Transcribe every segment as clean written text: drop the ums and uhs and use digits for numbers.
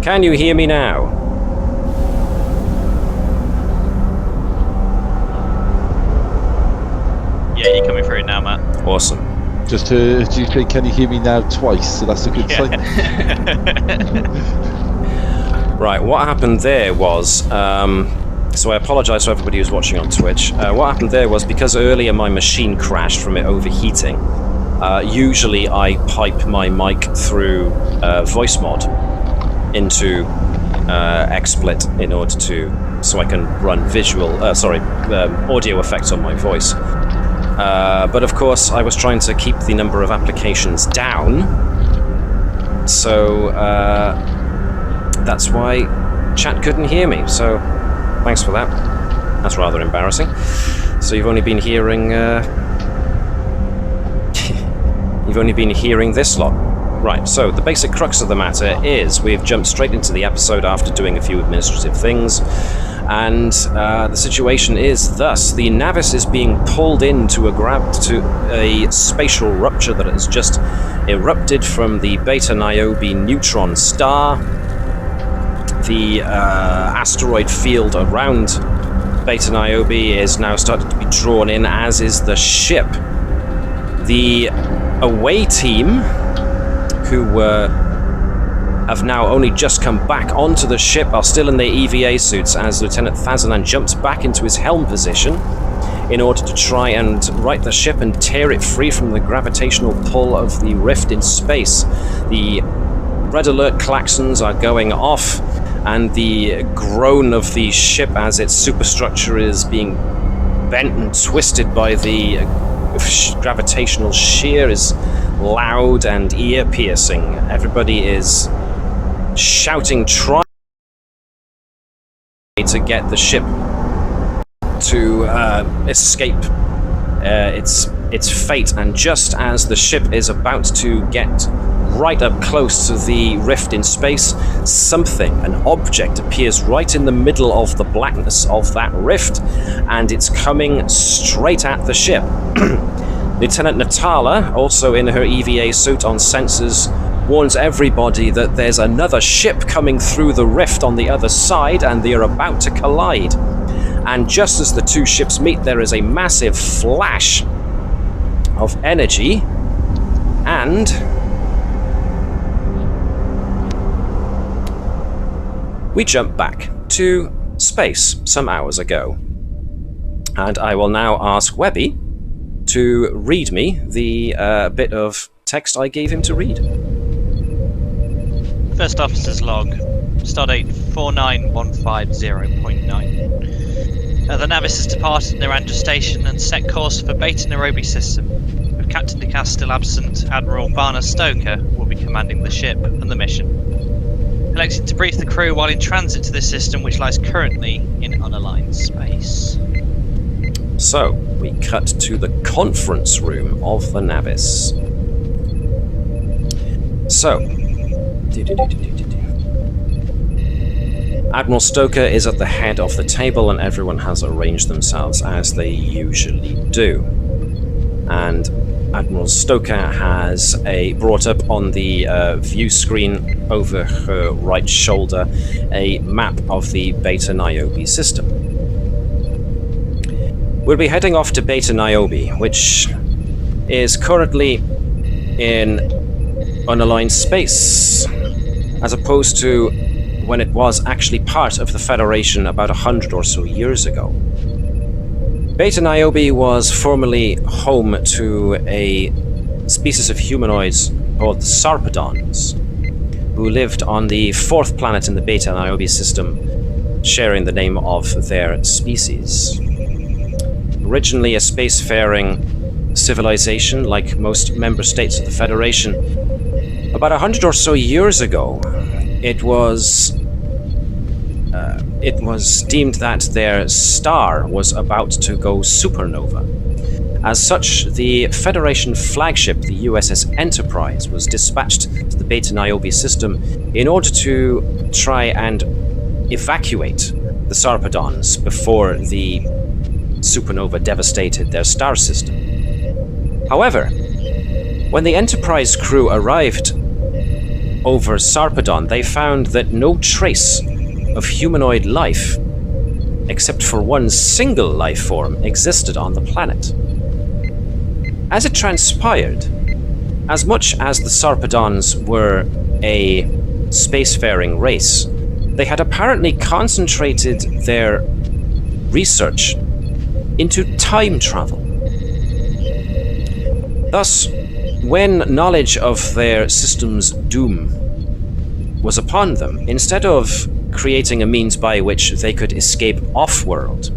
Can you hear me now? Yeah, you're coming through now, Matt. Awesome. Just do you say, can you hear me now twice? So that's a good sign. Right, what happened there was, so I apologize to everybody who's watching on Twitch. What happened there was, because earlier my machine crashed from it overheating, usually I pipe my mic through voice mod into XSplit in order so I can run audio effects on my voice. But of course, I was trying to keep the number of applications down, so that's why chat couldn't hear me. So thanks for that. That's rather embarrassing. So you've only been hearing this lot. Right, so the basic crux of the matter is we've jumped straight into the episode after doing a few administrative things, and the situation is thus: the Navis is being pulled into a spatial rupture that has just erupted from the Beta Niobe neutron star. The asteroid field around Beta Niobe is now starting to be drawn in, as is the ship. The away team, who have now only just come back onto the ship, are still in their EVA suits as Lieutenant Thazanan jumps back into his helm position in order to try and right the ship and tear it free from the gravitational pull of the rift in space. The red alert klaxons are going off, and the groan of the ship as its superstructure is being bent and twisted by the gravitational shear is loud and ear-piercing. Everybody is shouting, trying to get the ship to escape its fate. And just as the ship is about to get right up close to the rift in space, an object appears right in the middle of the blackness of that rift, and it's coming straight at the ship. Lieutenant Natala, also in her EVA suit on sensors, warns everybody that there's another ship coming through the rift on the other side, and they are about to collide. And just as the two ships meet, there is a massive flash of energy, and we jump back to space some hours ago. And I will now ask Webby to read me the bit of text I gave him to read. First Officer's Log, Stardate 49150.9. The Navis has departed Naranja Station and set course for Beta Niobe system. With Captain DeCass still absent, Admiral Bana Stoker will be commanding the ship and the mission. Elected to brief the crew while in transit to this system, which lies currently in unaligned space. So, we cut to the conference room of the Navis. So, Admiral Stoker is at the head of the table, and everyone has arranged themselves as they usually do. And Admiral Stoker has brought up on the view screen over her right shoulder a map of the Beta Niobe system. We'll be heading off to Beta Niobe, which is currently in unaligned space, as opposed to when it was actually part of the Federation about 100 or so years ago. Beta Niobe was formerly home to a species of humanoids called the Sarpedons, who lived on the fourth planet in the Beta Niobe system, sharing the name of their species. Originally a spacefaring civilization like most member states of the Federation, about 100 or so years ago, it was deemed that their star was about to go supernova. As such, the Federation flagship, the USS Enterprise, was dispatched to the Beta Niobe system in order to try and evacuate the Sarpedons before the supernova devastated their star system. However, when the Enterprise crew arrived over Sarpedon, they found that no trace of humanoid life, except for one single life form, existed on the planet. As it transpired, as much as the Sarpedons were a spacefaring race, they had apparently concentrated their research into time travel. Thus, when knowledge of their system's doom was upon them, instead of creating a means by which they could escape off-world,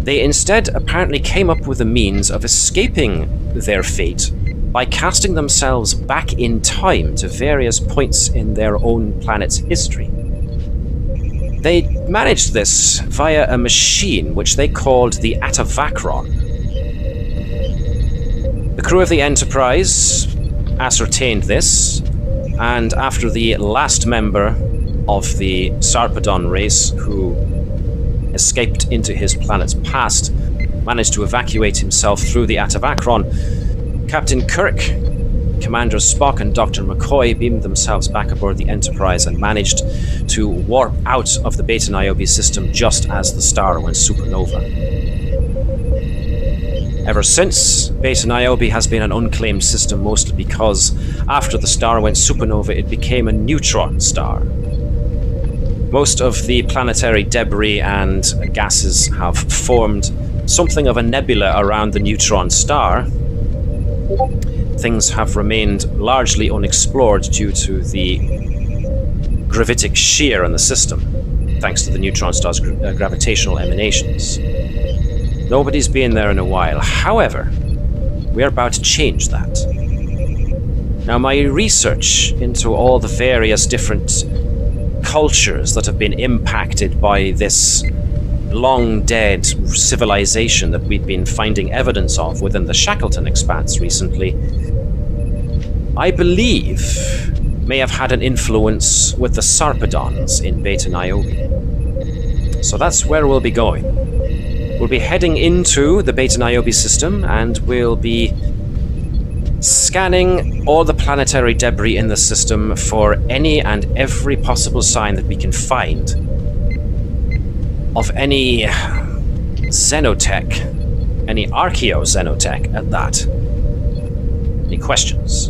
they instead apparently came up with a means of escaping their fate by casting themselves back in time to various points in their own planet's history. They managed this via a machine which they called the Atavachron. The crew of the Enterprise ascertained this, and after the last member of the Sarpedon race who escaped into his planet's past managed to evacuate himself through the Atavachron, Captain Kirk, Commander Spock, and Dr. McCoy beamed themselves back aboard the Enterprise and managed to warp out of the Beta Niobe system just as the star went supernova. Ever since, Beta Niobe has been an unclaimed system, mostly because after the star went supernova, it became a neutron star. Most of the planetary debris and gases have formed something of a nebula around the neutron star. Things have remained largely unexplored due to the gravitic shear in the system, thanks to the neutron star's gravitational emanations. Nobody's been there in a while. However, we're about to change that. Now, my research into all the various different cultures that have been impacted by this long-dead civilization that we've been finding evidence of within the Shackleton Expanse recently, I believe may have had an influence with the Sarpedons in Beta Niobe. So that's where we'll be going. We'll be heading into the Beta Niobe system, and we'll be scanning all the planetary debris in the system for any and every possible sign that we can find of any xenotech, any archaeo-xenotech at that. Any questions?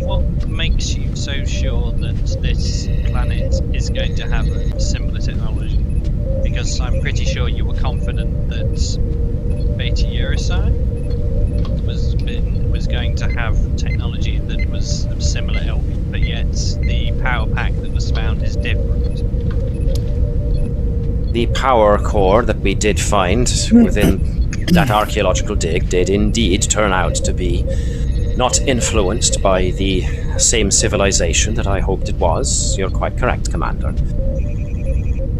What makes you so sure that this planet is going to have a similar technology? Because I'm pretty sure you were confident that Beta Eurosci was going to have technology that was of similar ilk, but yet the power pack that was found is different. The power core that we did find within that archaeological dig did indeed turn out to be not influenced by the same civilization that I hoped it was. You're quite correct, Commander.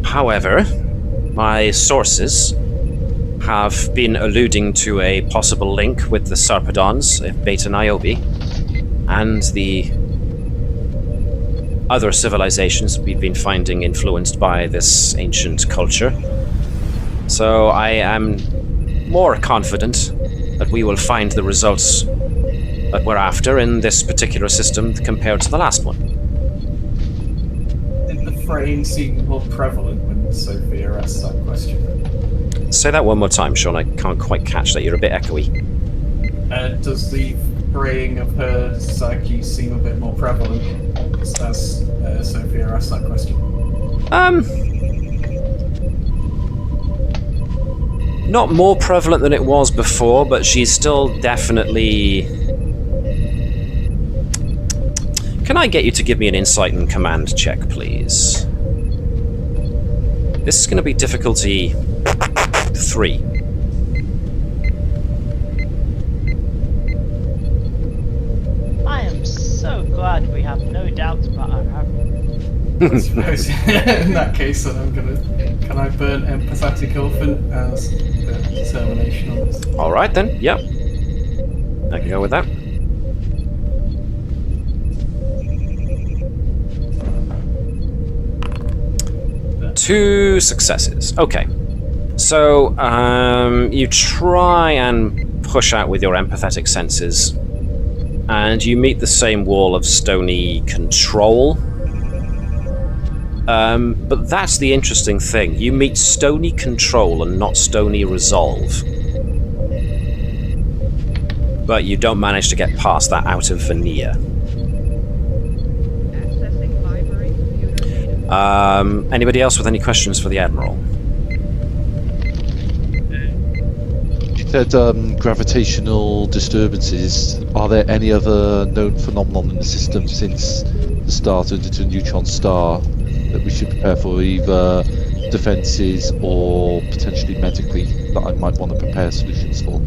However, my sources have been alluding to a possible link with the Sarpedons of Beta Niobe and the other civilizations we've been finding influenced by this ancient culture. So I am more confident that we will find the results that we're after in this particular system compared to the last one. Did the fraying seem more prevalent when Sophia asked that question? Say that one more time, Sean. I can't quite catch that. You're a bit echoey. Does the fraying of her psyche seem a bit more prevalent as Sophia asked that question? Not more prevalent than it was before, but she's still definitely... Can I get you to give me an insight and command check, please? This is going to be difficulty 3. I am so glad we have no doubts about our Admiral. I suppose in that case, then can I burn empathetic elephant as determination on this? Alright then, yep. I can go with that. Two successes. Okay. So, you try and push out with your empathetic senses, and you meet the same wall of stony control. But that's the interesting thing. You meet stony control and not stony resolve. But you don't manage to get past that outer veneer. Accessing library computer data. Anybody else with any questions for the Admiral? You said gravitational disturbances. Are there any other known phenomenon in the system since the start of the neutron star that we should prepare for, either defences or potentially medically, that I might want to prepare solutions for?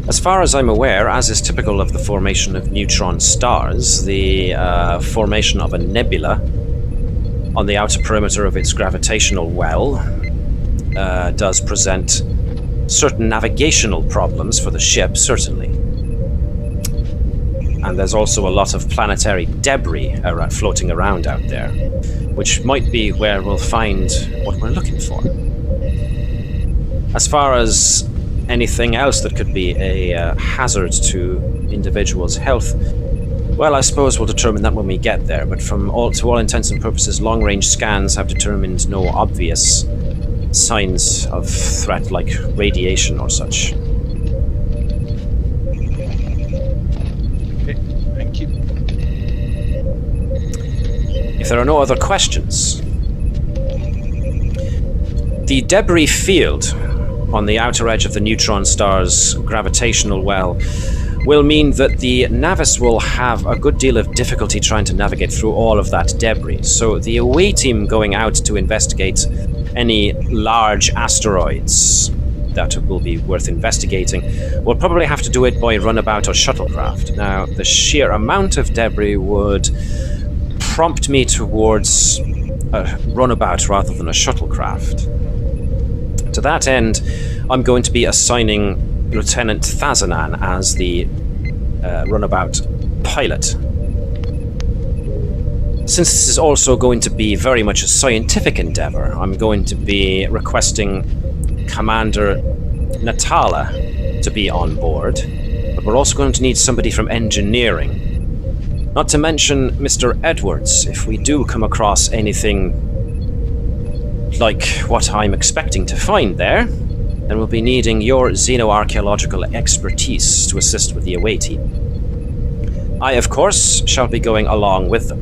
As far as I'm aware, as is typical of the formation of neutron stars, the formation of a nebula on the outer perimeter of its gravitational well does present certain navigational problems for the ship, certainly. And there's also a lot of planetary debris floating around out there, which might be where we'll find what we're looking for. As far as anything else that could be a hazard to individuals' health, well, I suppose we'll determine that when we get there, but to all intents and purposes, long-range scans have determined no obvious signs of threat like radiation or such. Okay, thank you. If there are no other questions, the debris field on the outer edge of the neutron star's gravitational well will mean that the Navis will have a good deal of difficulty trying to navigate through all of that debris. So the away team going out to investigate any large asteroids that will be worth investigating will probably have to do it by runabout or shuttlecraft. Now, the sheer amount of debris would prompt me towards a runabout rather than a shuttlecraft. To that end, I'm going to be assigning Lieutenant Thazanan as the runabout pilot. Since this is also going to be very much a scientific endeavor, I'm going to be requesting Commander Natala to be on board, but we're also going to need somebody from engineering. Not to mention Mr. Edwards, if we do come across anything like what I'm expecting to find there, then we'll be needing your xenoarchaeological expertise to assist with the away team. I, of course, shall be going along with them,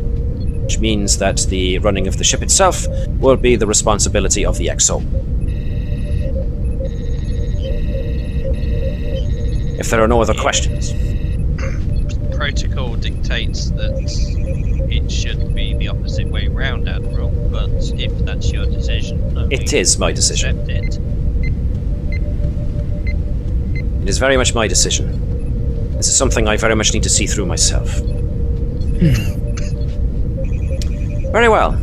which means that the running of the ship itself will be the responsibility of the XO. If there are no other questions. Protocol dictates that it should be the opposite way round, Admiral, but if that's your decision... It is my decision. Accept it. It is very much my decision. This is something I very much need to see through myself. Very well.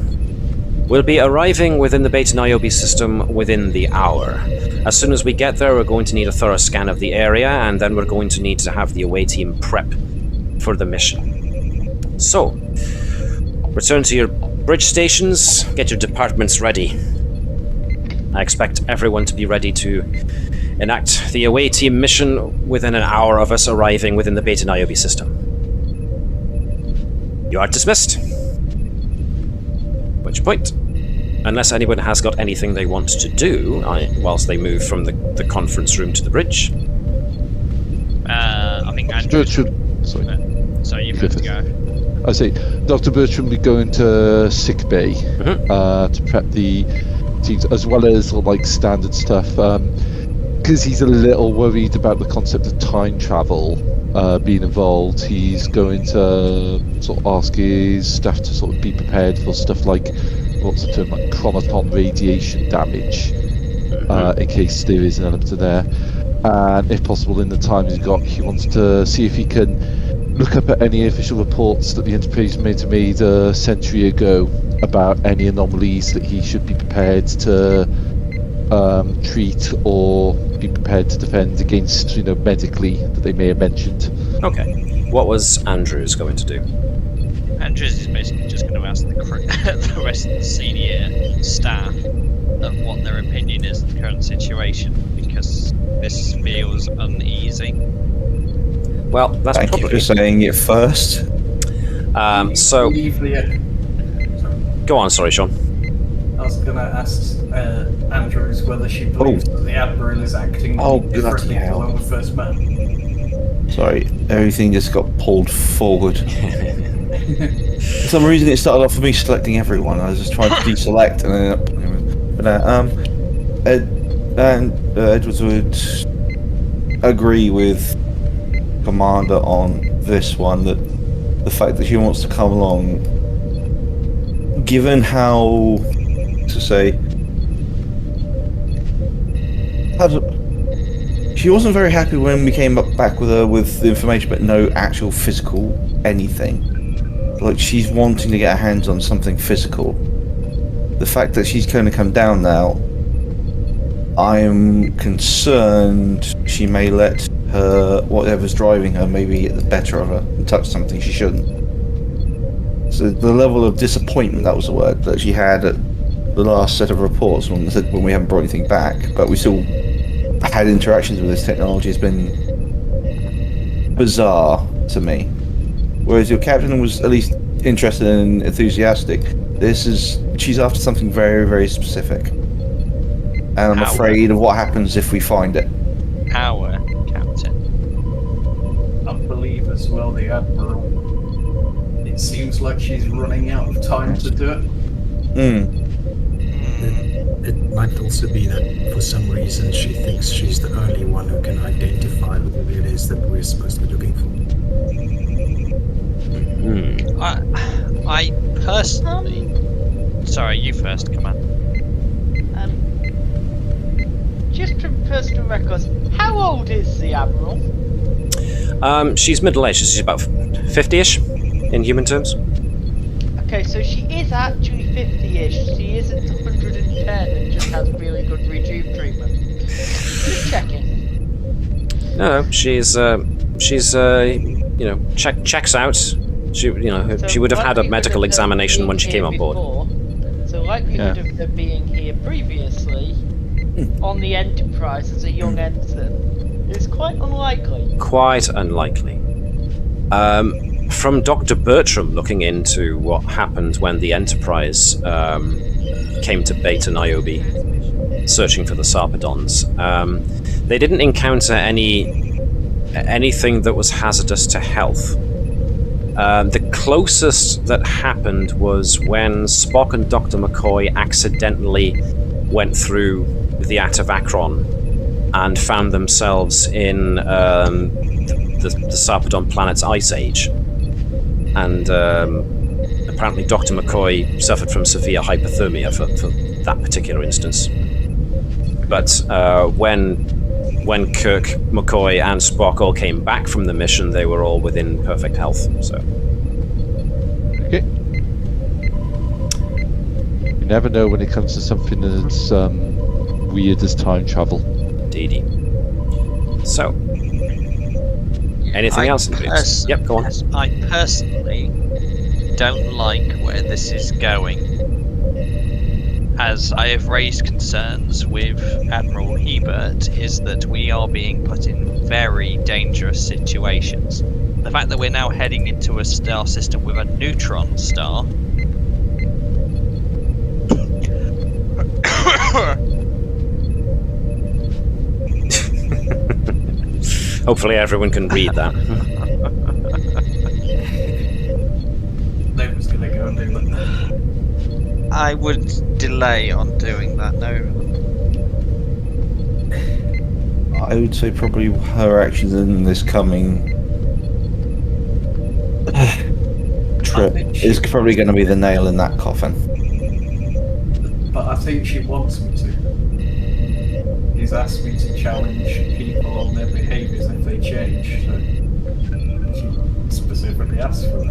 We'll be arriving within the Beta Niobe system within the hour. As soon as we get there, we're going to need a thorough scan of the area, and then we're going to need to have the away team prep for the mission. So, return to your bridge stations, get your departments ready. I expect everyone to be ready to enact the away team mission within an hour of us arriving within the Beta Niobe system. You are dismissed. At which point, unless anyone has got anything they want to do whilst they move from the conference room to the bridge. I think Andrew... Sorry, you first go. I say, Dr. Bertram will be going to sick bay to prep the teams, as well as like standard stuff, because he's a little worried about the concept of time travel being involved. He's going to sort of ask his staff to sort of be prepared for stuff like, what's the term, like chronoton radiation damage, in case there is an element of there. And if possible, in the time he's got, he wants to see if he can look up at any official reports that the Enterprise made a century ago about any anomalies that he should be prepared to treat or be prepared to defend against, medically, that they may have mentioned. Okay. What was Andrews going to do? Andrews is basically just going to ask the rest of the senior staff what their opinion is of the current situation, because this feels uneasy. Well, that's Thank you probably... for saying it first. So, Leave the. Sorry. go on, sorry, Sean. I was going to ask Andrews whether she believes that the Admiral is acting Oh, any differently bloody to hell. when we first met. Sorry, everything just got pulled forward. For some reason, it started off with me selecting everyone. I was just trying to deselect, and then Edwards would agree with Commander on this one, that the fact that she wants to come along, given how to say, she wasn't very happy when we came back with her with the information, but no actual physical anything. Like, she's wanting to get her hands on something physical. The fact that she's going to come down now, I'm concerned she may let her, whatever's driving her, maybe get the better of her and touch something she shouldn't. So the level of disappointment, that was the word, that she had at the last set of reports when we haven't brought anything back, but we still had interactions with this technology, has been bizarre to me. Whereas your captain was at least interested and enthusiastic, she's after something very, very specific. And I'm afraid of what happens if we find it. Our captain. I believe as well the Admiral. It seems like she's running out of time to do it. It might also be that for some reason she thinks she's the only one who can identify what it is that we're supposed to be looking for. I personally... Sorry, you first, come on. Just from personal records, how old is the Admiral? She's middle-aged. She's about 50-ish in human terms. Okay, so she is actually 50-ish. She isn't 110 and just has really good rejuve treatment. Just checking. No, she's checks out. She would have had a medical examination when she came on board. So likelihood of her being here previously on the Enterprise as a young ensign is quite unlikely. Quite unlikely. From Dr. Bertram looking into what happened when the Enterprise came to Beta Niobe, searching for the Sarpedons, they didn't encounter anything that was hazardous to health. The closest that happened was when Spock and Dr. McCoy accidentally went through the Atavacron and found themselves in the Sarpedon planet's ice age. And apparently Dr. McCoy suffered from severe hypothermia for that particular instance. But when Kirk, McCoy, and Spock all came back from the mission, they were all within perfect health. So, okay. You never know when it comes to something as weird as time travel. Indeedy. So, anything else? Yep, go on. I personally don't like where this is going, as I have raised concerns with Admiral Hebert, is that we are being put in very dangerous situations. The fact that we're now heading into a star system with a neutron star Hopefully everyone can read that. Navis gonna go and do that. I would delay on doing that, no. I would say probably her actions in this coming trip is probably going to be the nail in that coffin. But I think she wants me to. He's asked me to challenge people on their behaviours if they change, so she specifically asked for it.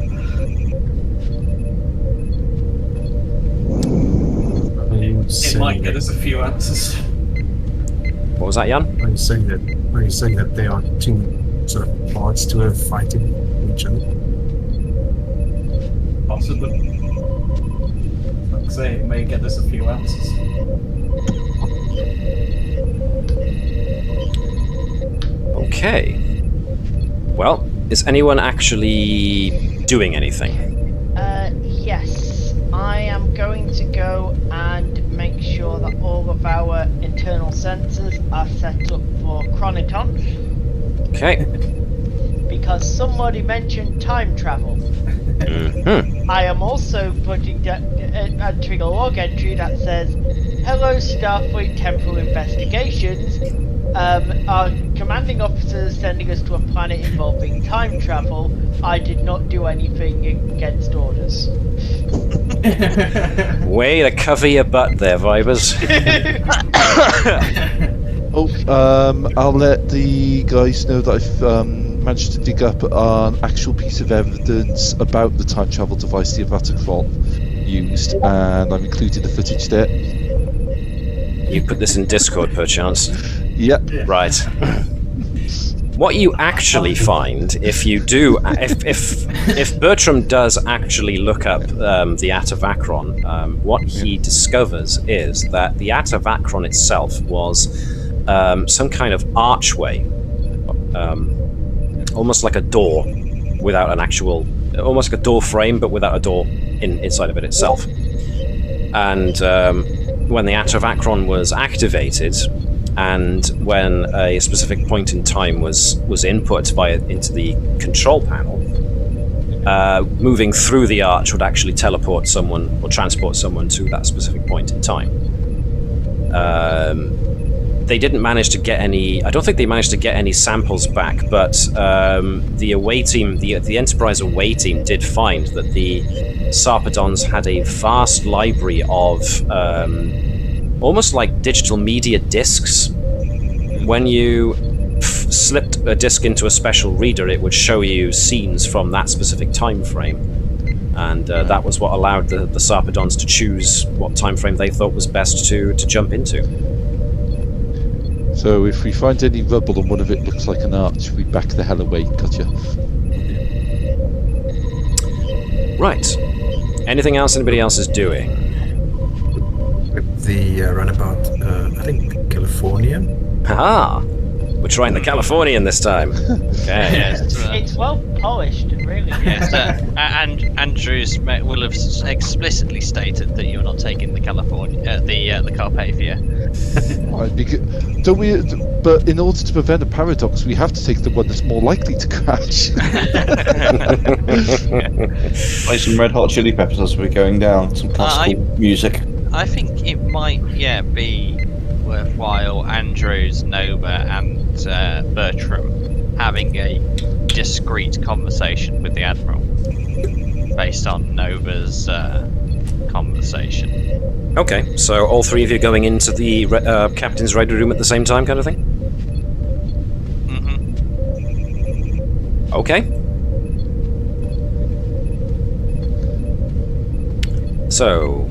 It might get us a few answers. What was that, Jan? Are you saying that they are two sort of parts to a fighting each other? Possibly. Like I say, it may get us a few answers. Okay. Well, Is anyone actually doing anything? Yes. I am going to go and make sure that all of our internal sensors are set up for chronotons, Okay. because somebody mentioned time travel. Mm-hmm. I am also putting entering a log entry that says, "Hello, Starfleet Temporal Investigations. Our commanding officer is sending us to a planet involving time travel. I did not do anything against orders." Way to cover your butt there, Vibers. I'll let the guys know that I've managed to dig up an actual piece of evidence about the time travel device the Avatacron used, and I'm including the footage there. You put this in Discord, perchance. Yep. Right. What you actually find, if you do, if Bertram does actually look up the Atavacron, what he discovers is that the Atavacron itself was some kind of archway, almost like a door, without an actual, almost like a door frame, but without a door inside of it itself. And when the Atavacron was activated, and when a specific point in time was input into the control panel, moving through the arch would actually teleport someone or transport someone to that specific point in time. They didn't manage to get any. I don't think they managed to get any samples back, but the away team, the Enterprise away team, did find that the Sarpedons had a vast library of almost like digital media discs. When you slipped a disc into a special reader, it would show you scenes from that specific time frame, and that was what allowed the Sarpedons to choose what time frame they thought was best to jump into. So if we find any rubble and one of it looks like an arch, we back the hell away. Gotcha. Right. Anything else anybody else is doing? The runabout, I think California. Haha! We're trying the Californian this time. Okay. Yes, It's well polished, really. yes, and Andrews will have explicitly stated that you're not taking the California, the Carpathia. Right, don't we? But in order to prevent a paradox, we have to take the one that's more likely to crash. Play some Red Hot Chili Peppers as we're going down. Some classical music. I think it might, be worthwhile Andrews, Nova, and Bertram having a discreet conversation with the Admiral based on Nova's conversation. Okay, so all three of you going into the captain's ready room at the same time, kind of thing? Mm-hmm. Okay. So,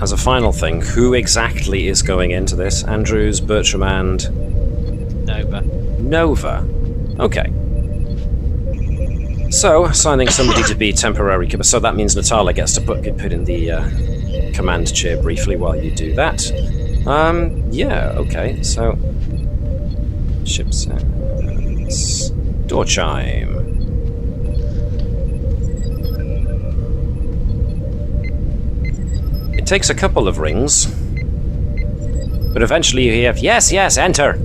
as a final thing, who exactly is going into this? Andrews, Bertram, and Nova. Okay. So, assigning somebody to be temporary. So that means Natala gets to put in the command chair briefly while you do that. Yeah, okay. So, ship sense. Door chime. It takes a couple of rings, but eventually you hear, "Yes, yes, enter."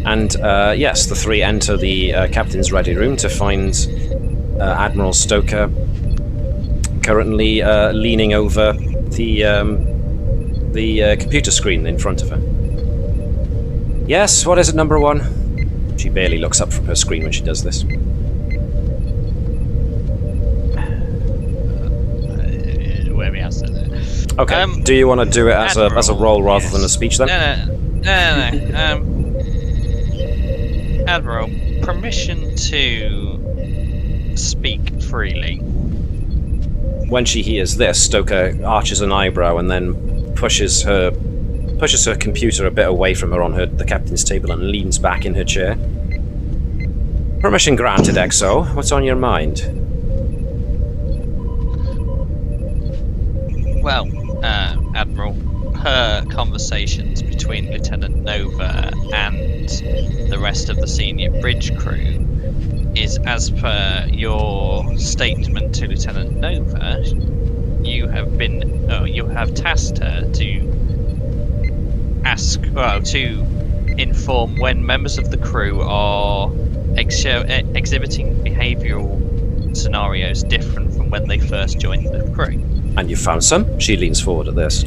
And yes, the three enter the captain's ready room to find Admiral Stoker currently leaning over the computer screen in front of her. "Yes, what is it, number one?" She barely looks up from her screen when she does this. Where we answer that. Okay. Do you want to do it as a roll rather than a speech then? No. Admiral, permission to speak freely. When she hears this, Stoker arches an eyebrow and then pushes her computer a bit away from her on the captain's table and leans back in her chair. "Permission granted, XO. What's on your mind?" Well, Admiral, per conversations between Lieutenant Nova and the rest of the senior bridge crew, is as per your statement to Lieutenant Nova, you have tasked her to inform when members of the crew are exhibiting behavioural scenarios different from when they first joined the crew. And you found some? She leans forward at this.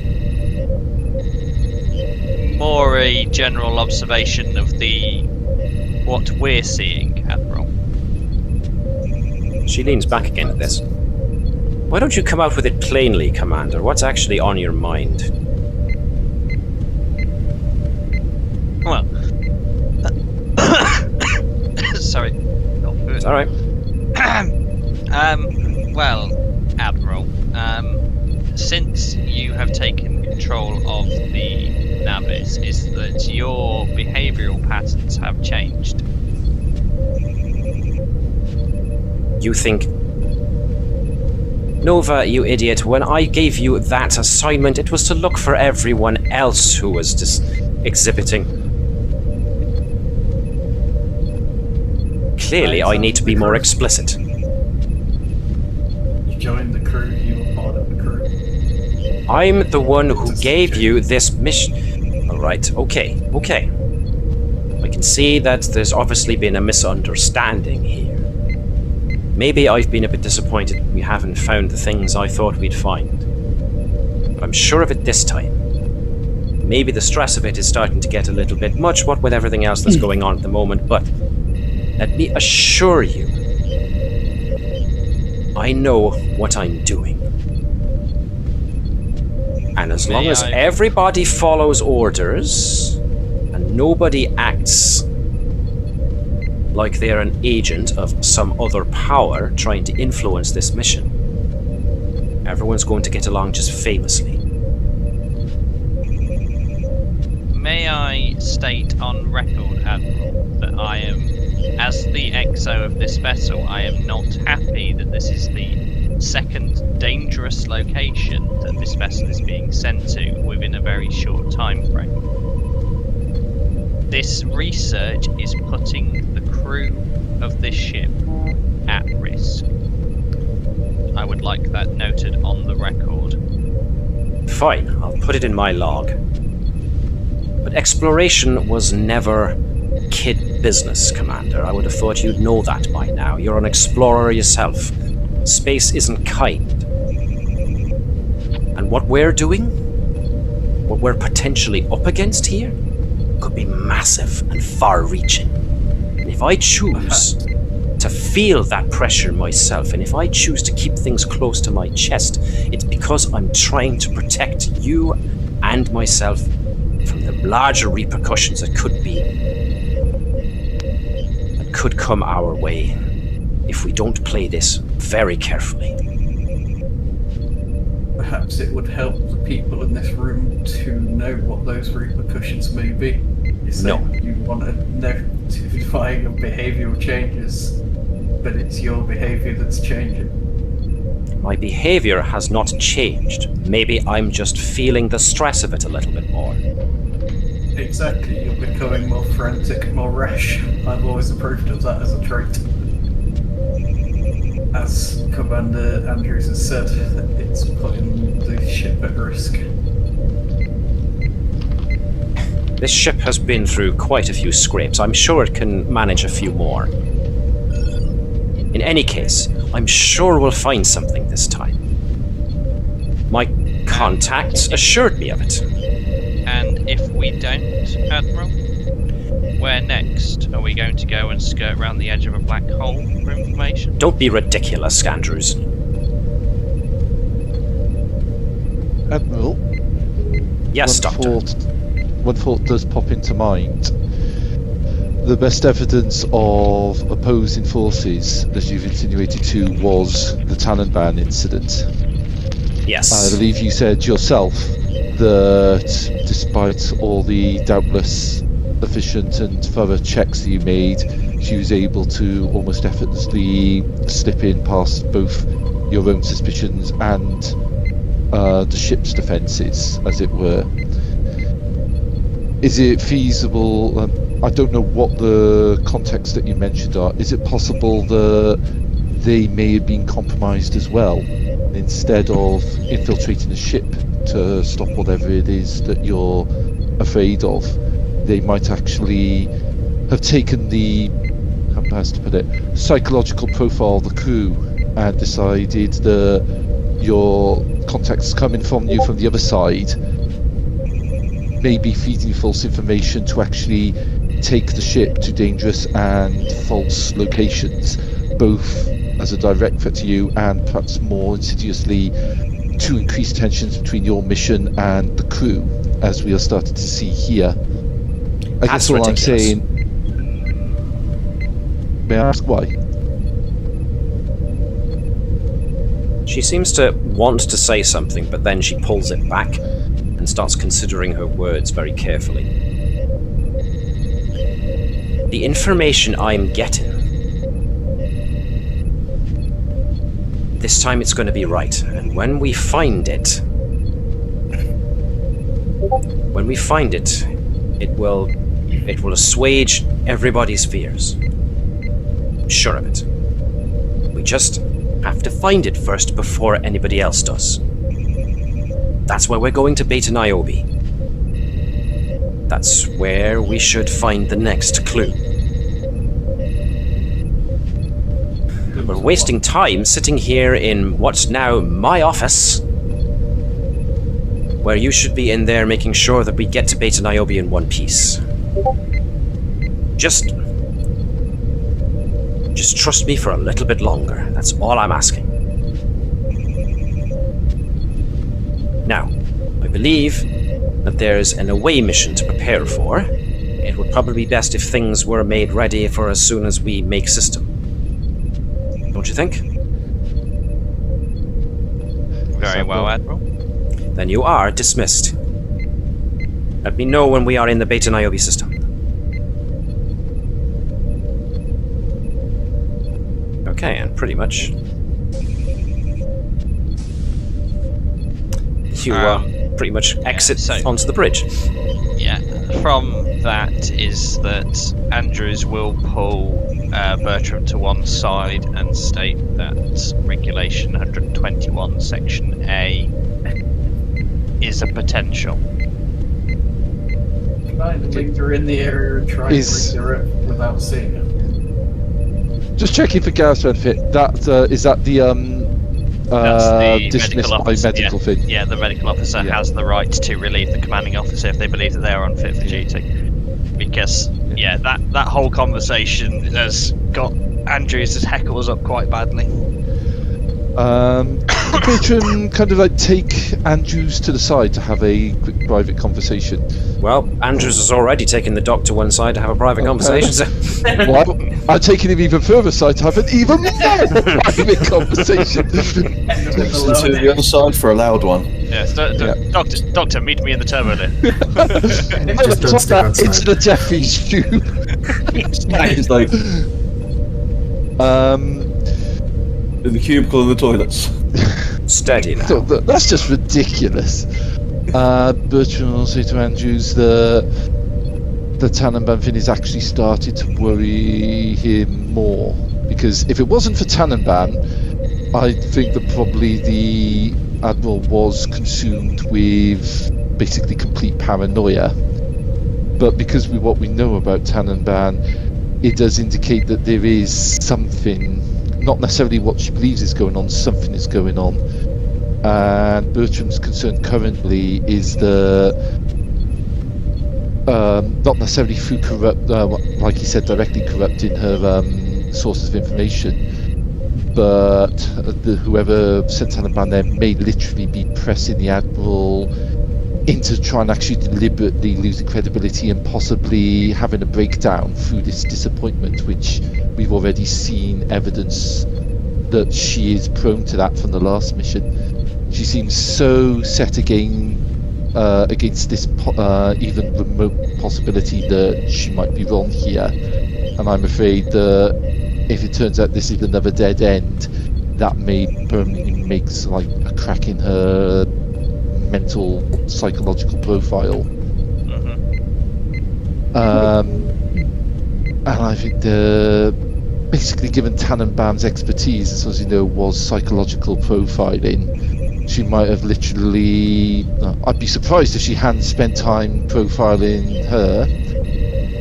More a general observation of what we're seeing, Admiral. She leans back again at this. Why don't you come out with it plainly, Commander? What's actually on your mind? Well, sorry. It's alright. Well, Admiral, since you have taken control of the Navis, is that your behavioural patterns have changed. You think... Nova, you idiot, when I gave you that assignment, it was to look for everyone else who was just exhibiting. Clearly, I need to be more explicit. You joined the crew, you were part of the crew. I'm the one who gave you this mission. Alright, okay. I can see that there's obviously been a misunderstanding here. Maybe I've been a bit disappointed we haven't found the things I thought we'd find. But I'm sure of it this time. Maybe the stress of it is starting to get a little bit much, what with everything else that's going on at the moment, but let me assure you, I know what I'm doing. And as long as everybody follows orders, and nobody acts like they're an agent of some other power trying to influence this mission, everyone's going to get along just famously. May I state on record, Admiral, that I am, as the XO of this vessel, I am not happy that this is the second dangerous location that this vessel is being sent to within a very short time frame. This research is putting the crew of this ship at risk. I would like that noted on the record. Fine, I'll put it in my log. But exploration was never kid business, Commander. I would have thought you'd know that by now. You're an explorer yourself. Space isn't kind. And what we're doing, what we're potentially up against here, could be massive and far-reaching. And if I choose to feel that pressure myself, and if I choose to keep things close to my chest, it's because I'm trying to protect you and myself from the larger repercussions that could come our way if we don't play this very carefully. Perhaps it would help the people in this room to know what those repercussions may be. You say you want to notify your behavioural changes, but it's your behaviour that's changing. My behaviour has not changed. Maybe I'm just feeling the stress of it a little bit more. Exactly, you're becoming more frantic, more rash. I've always approved of that as a trait. As Commander Andrews has said, it's putting the ship at risk. This ship has been through quite a few scrapes. I'm sure it can manage a few more. In any case, I'm sure we'll find something this time. My contacts assured me of it. And if we don't, Admiral, where next? Are we going to go and skirt around the edge of a black hole for information? Don't be ridiculous, Andrews. Admiral? Yes, Doctor. One thought does pop into mind. The best evidence of opposing forces, as you've insinuated too, was the Taliban incident. Yes. I believe you said yourself that despite all the doubtless efficient and thorough checks that you made, she was able to almost effortlessly slip in past both your own suspicions and the ship's defences, as it were. Is it feasible? I don't know what the context that you mentioned are. Is it possible that they may have been compromised as well? Instead of infiltrating the ship to stop whatever it is that you're afraid of, they might actually have taken the, how best to put it, psychological profile of the crew and decided that your contacts coming from you from the other side may be feeding you false information to actually take the ship to dangerous and false locations, both as a direct threat to you and perhaps more insidiously to increase tensions between your mission and the crew, as we are starting to see here. I guess all I'm saying... May I ask why? She seems to want to say something, but then she pulls it back and starts considering her words very carefully. The information I'm getting, this time it's going to be right, and when we find it, it will assuage everybody's fears. I'm sure of it. We just have to find it first before anybody else does. That's where we're going to Beta Niobe. That's where we should find the next clue. We're wasting time sitting here in what's now my office, where you should be in there making sure that we get to Beta Niobe in one piece. Just trust me for a little bit longer. That's all I'm asking. Now, I believe that there's an away mission to prepare for. It would probably be best if things were made ready for as soon as we make system. Don't you think? Very well, Admiral. Then you are dismissed. Let me know when we are in the Beta Niobe system. Okay, and pretty much you pretty much exit onto the bridge. Yeah, from that is that Andrews will pull Bertram to one side and state that Regulation 121 Section A is a potential. Can I linger in the area and try and trigger it without seeing it? Just checking for Gareth's benefit. That is that the That's the dismissed medical by officer. medical thing. Yeah, the medical officer has the right to relieve the commanding officer if they believe that they are unfit for duty. Because that whole conversation has got Andrews' heckles up quite badly. Did Bertram kind of like take Andrews to the side to have a quick private conversation? Well, Andrews has already taken the doc to one side to have a private conversation. So. Well, I'm taking him even further side to have an even more private conversation. To the other side for a loud one. Yes, Doctor, meet me in the turbo lift. Just don't step outside. Into the Jeffy's tube. It's like in the cubicle in the toilets. Steady now. So, that's just ridiculous. Bertram will say to Andrews the Tannenbaum thing has actually started to worry him more, because if it wasn't for Tannenbaum, I think that probably the Admiral was consumed with basically complete paranoia. But because of what we know about Tannenbaum, it does indicate that there is something, not necessarily what she believes is going on, something is going on. And Bertram's concern currently is not necessarily through like he said, directly corrupting her sources of information, but whoever sent Tannenbaum there may literally be pressing the Admiral into trying to actually deliberately losing credibility and possibly having a breakdown through this disappointment, which we've already seen evidence that she is prone to that from the last mission. She seems so set against this even remote possibility that she might be wrong here, and I'm afraid that if it turns out this is another dead end, that may permanently make like a crack in her mental, psychological profile. Mm-hmm. And I think basically given Tannenbaum's expertise, as you know, was psychological profiling, she might have literally... I'd be surprised if she hadn't spent time profiling her.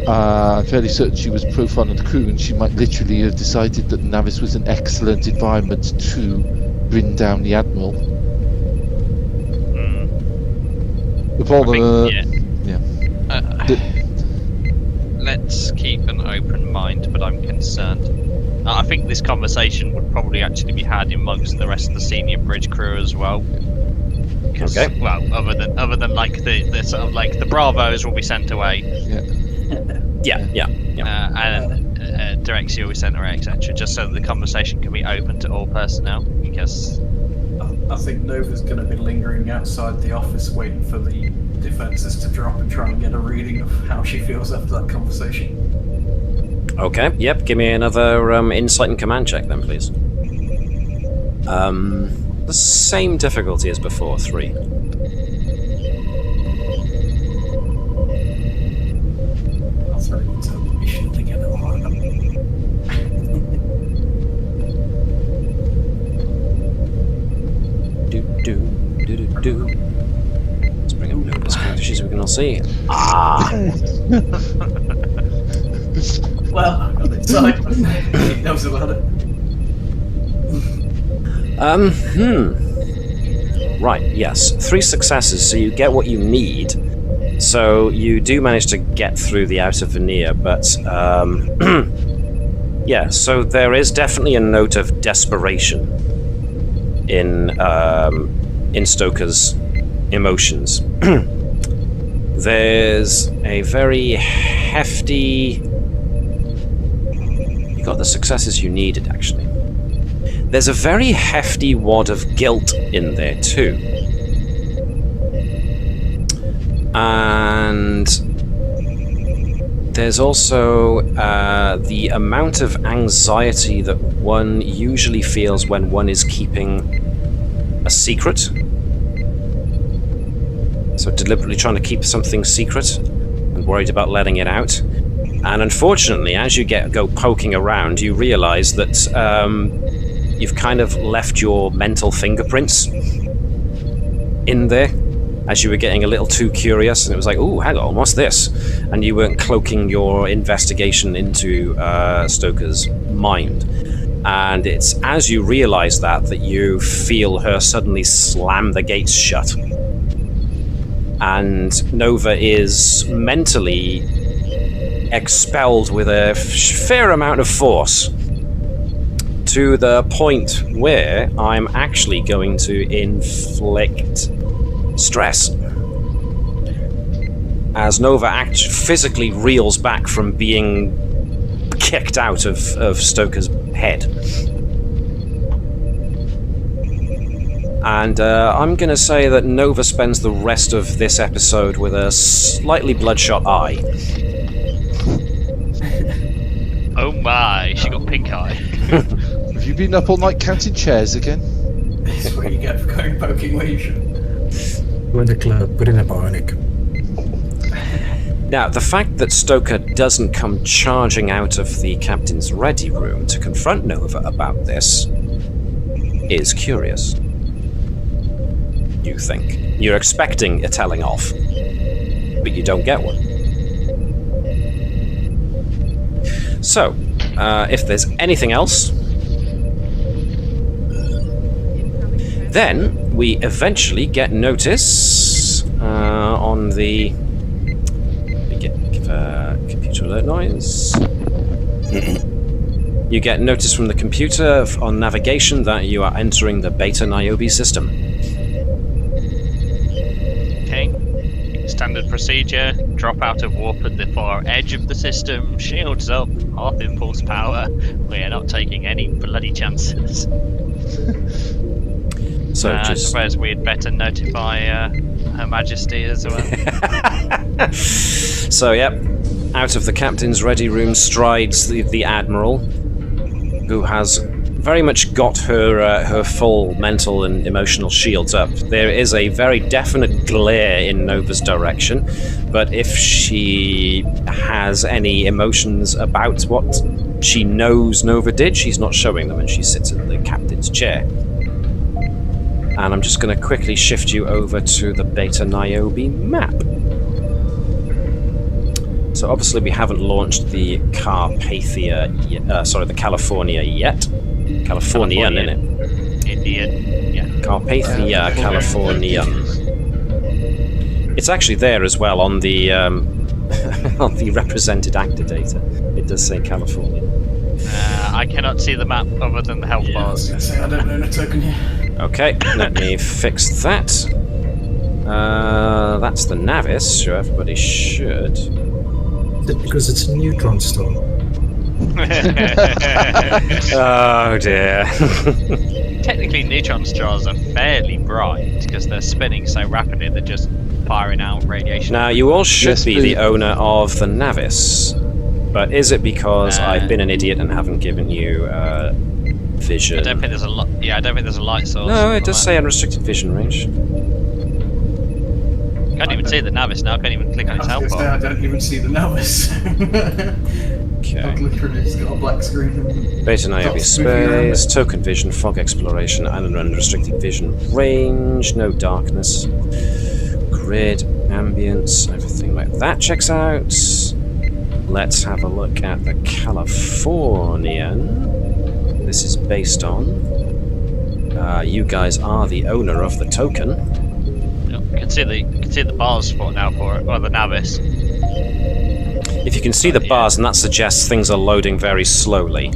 I'm fairly certain she was profiling the crew, and she might literally have decided that Navis was an excellent environment to bring down the Admiral. The problem... Let's keep an open mind, but I'm concerned. I think this conversation would probably actually be had amongst the rest of the senior bridge crew as well. Okay. Well, other than like the sort of like the Bravos will be sent away. Yeah. And Direxia will be sent away, etc. Just so that the conversation can be open to all personnel. Because I think Nova's going to be lingering outside the office waiting for the defences to drop and try and get a reading of how she feels after that conversation. Okay, yep, give me another insight and command check then, please. The same difficulty as before, 3. I'll throw you into the mission to get it all out. Do. Let's bring up Nova's character sheet so we can all see. Well, I got inside. He knows about it. Right, yes. 3 successes, so you get what you need. So you do manage to get through the outer veneer, but yeah, so there is definitely a note of desperation in Stoker's emotions. There's a very hefty... You got the successes you needed, actually. There's a very hefty wad of guilt in there, too. And there's also the amount of anxiety that one usually feels when one is keeping a secret. So deliberately trying to keep something secret and worried about letting it out. And unfortunately, as you go poking around, you realize that you've kind of left your mental fingerprints in there as you were getting a little too curious, and it was like, ooh, hang on, what's this? And you weren't cloaking your investigation into Stoker's mind. And it's as you realize that you feel her suddenly slam the gates shut. And Nova is mentally expelled with a fair amount of force, to the point where I'm actually going to inflict stress. As Nova physically reels back from being kicked out of Stoker's head. And I'm going to say that Nova spends the rest of this episode with a slightly bloodshot eye. oh my, she got pink eye. Have you been up all night counting chairs again? That's where you get for going poking where you should. Go in the club, put in a bionic. Now, the fact that Stoker doesn't come charging out of the captain's ready room to confront Nova about this is curious. You think. You're expecting a telling off, but you don't get one. So, if there's anything else, then we eventually get notice on the... Give a computer alert noise. You get notice from the computer on navigation that you are entering the Beta Niobe system. Okay. Standard procedure. Drop out of warp at the far edge of the system. Shields up. Half impulse power. We are not taking any bloody chances. So I suppose we'd better notify Her Majesty as well. So, yep. Out of the captain's ready room strides the Admiral, who has very much got her full mental and emotional shields up. There is a very definite glare in Nova's direction, but if she has any emotions about what she knows Nova did, she's not showing them, and she sits in the captain's chair. And I'm just going to quickly shift you over to the Beta Niobe map. So obviously we haven't launched the Carpathia, the California yet. Californian, innit? Indian. Yeah. Carpathia Californian. It's actually there as well on the on the represented actor data. It does say California. I cannot see the map other than the health bars. I don't own a token here. Okay, let me fix that. That's the Navis, so everybody should. Because it's a neutron star. Oh dear. Technically, neutron stars are fairly bright because they're spinning so rapidly they're just firing out radiation. Now, you all should Yes, be please. the owner of the Navis, but is it because I've been an idiot and haven't given you vision? I don't think there's a lot. Yeah, I don't think there's a light source. No, it on does that. say unrestricted vision range. I can't even see the Navis now. I can't even click on its I health was gonna say, I bar. don't even see the Navis. Okay. I've literally just got a black screen. And Beta Niobe dots moving around space, it. token vision, fog exploration, and an unrestricted vision range, no darkness, grid, ambience, everything like that checks out. Let's have a look at the Californian. This is based on. You guys are the owner of the token. Yep, you can see the bars for now for it, or the Navis. If you can see the bars, and that suggests things are loading very slowly.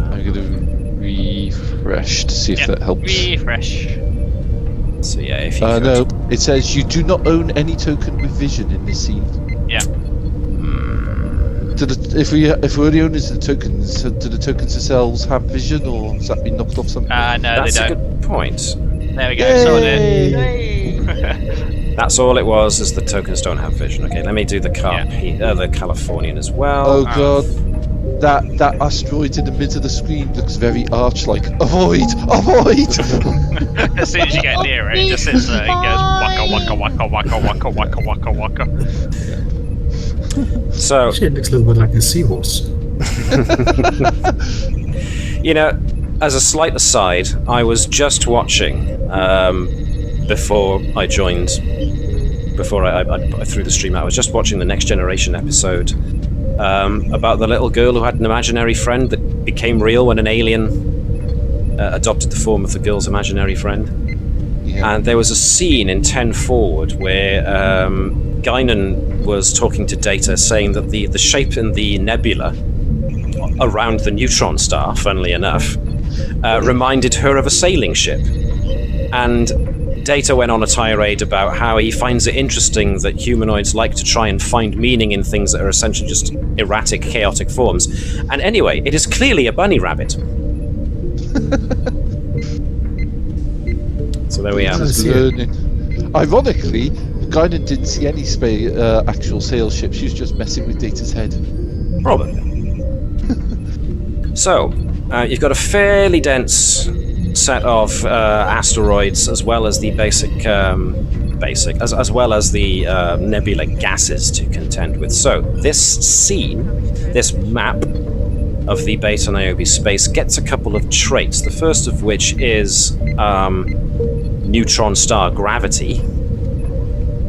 I'm going to refresh to see if Yep, that helps. refresh. So yeah, if you No, it says you do not own any token with vision in this scene. Yeah. If we're the owners of the tokens, do the tokens themselves have vision, or has that been knocked off something? No, that's they a don't. good point. There we go. Yay! Sorted. Hey. That's all it was, is the tokens don't have vision. Okay, let me do the the Californian as well. Oh god, that asteroid in the middle of the screen looks very arch-like. Avoid! Avoid! As soon as you get near it, it just sits there and goes waka waka waka waka waka waka waka waka. So, Actually, it looks a little bit like a seahorse. you know, as a slight aside, I was just watching before I joined, before I threw the stream out, I was just watching the Next Generation episode about the little girl who had an imaginary friend that became real when an alien adopted the form of the girl's imaginary friend. Yeah. And there was a scene in 10 Forward where Guinan was talking to Data, saying that the shape in the nebula around the neutron star, funnily enough, reminded her of a sailing ship. And Data went on a tirade about how he finds it interesting that humanoids like to try and find meaning in things that are essentially just erratic, chaotic forms. And anyway, it is clearly a bunny rabbit. So there we are. Just learning. Ironically, Guinan didn't see any actual sail ship. She was just messing with Data's head. Probably. So, you've got a fairly dense set of asteroids, as well as the as well as the nebula gases to contend with. So, this scene, this map of the Beta Niobe space gets a couple of traits. The first of which is neutron star gravity.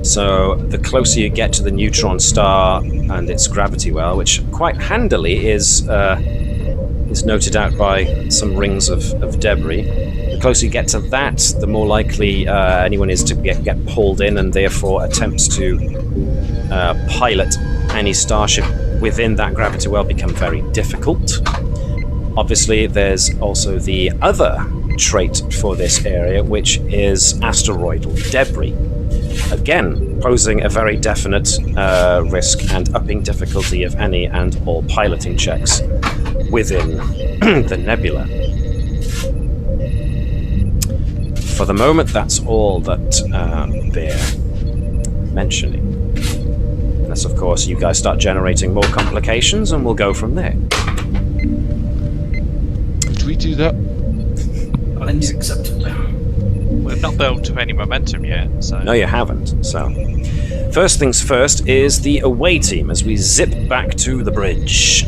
So the closer you get to the neutron star and its gravity well, which quite handily is noted out by some rings of debris. The closer you get to that, the more likely anyone is to get pulled in, and therefore attempts to pilot any starship within that gravity well become very difficult. Obviously, there's also the other trait for this area, which is asteroidal debris. Again, posing a very definite risk and upping difficulty of any and all piloting checks within the nebula. For the moment, that's all that they're mentioning. Unless, of course, you guys start generating more complications, and we'll go from there. do that? Unacceptable. We've not built up any momentum yet, so... No, you haven't. So, first things first is the away team as we zip back to the bridge.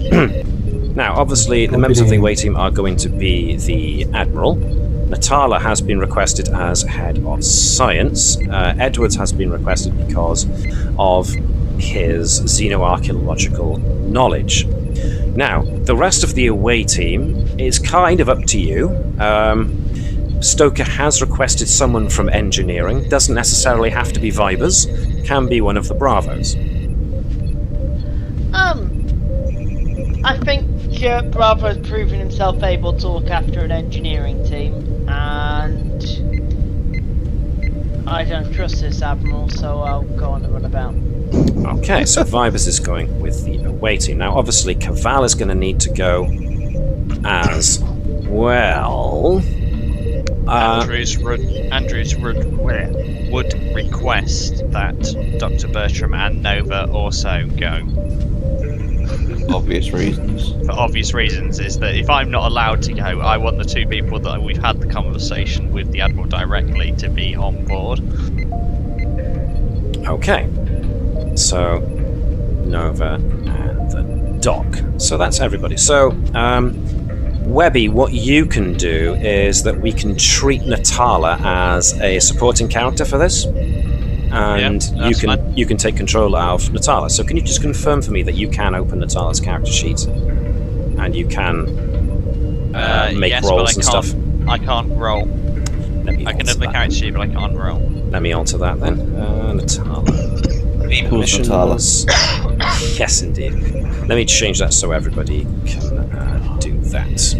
Now, obviously, the members of the away team are going to be the Admiral. Natala has been requested as head of science. Edwards has been requested because of his xenoarchaeological knowledge. Now, the rest of the away team is kind of up to you. Stoker has requested someone from engineering. Doesn't necessarily have to be Vibers. Can be one of the Bravos. I think Bravo's proven himself able to look after an engineering team, and I don't trust this Admiral, so I'll go on the runabout. Okay, so Vibers is going with the away team. Now, obviously, Cavall is going to need to go as well. Andrews would request that Dr. Bertram and Nova also go. Obvious reasons. For obvious reasons, is that if I'm not allowed to go, I want the two people that we've had the conversation with the Admiral directly to be on board. Okay. So, Nova and the Doc. So that's everybody. So, Webby, what you can do is that we can treat Natala as a supporting character for this. And you can take control of Natala. So can you just confirm for me that you can open Natala's character sheet and you can make yes, rolls and stuff? I can't roll. I can open the character sheet, but I can't roll. Let me alter that then. Natala. Who's Natala? Yes, indeed. Let me change that so everybody can do that.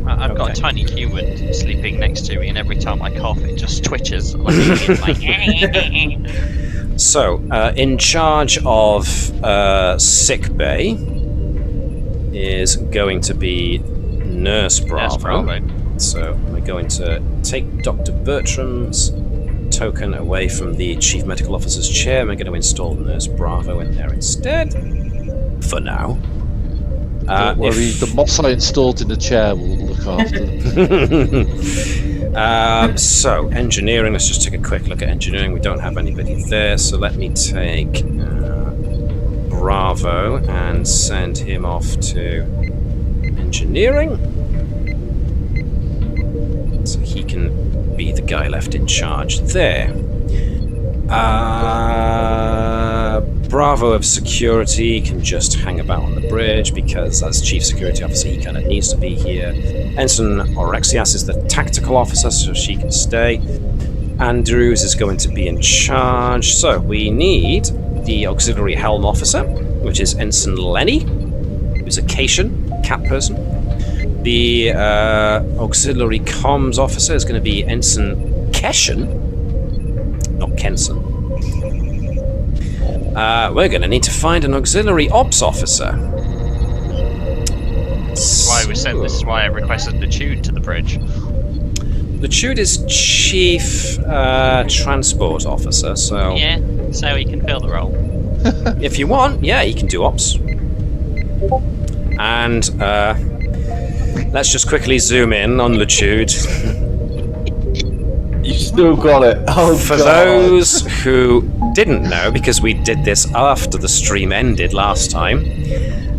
I've got a tiny human sleeping next to me, and every time I cough, it just twitches. Like, So, in charge of sick bay is going to be Nurse Bravo. So, we're going to take Dr. Bertram's token away from the Chief Medical Officer's chair, and we're going to install Nurse Bravo in there instead. For now. Don't worry, the moss I installed in the chair will look after them. So, engineering, let's just take a quick look at engineering. We don't have anybody there, so let me take Bravo and send him off to engineering. So he can be the guy left in charge there. Bravo of security can just hang about on the bridge because as chief security officer he kind of needs to be here. Ensign Orexias is the tactical officer, so she can stay. Andrews is going to be in charge. So we need the auxiliary helm officer, which is Ensign Lenny, who's a Cation, cat person. The auxiliary comms officer is going to be Ensign Keshen, not Kenson. We're going to need to find an auxiliary ops officer. This is why I requested the Tude to the bridge. The Tude is chief transport officer, so... Yeah, so he can fill the role. If you want, yeah, he can do ops. And let's just quickly zoom in on Lutude. You still got it. Oh, For God. those who didn't know, because we did this after the stream ended last time,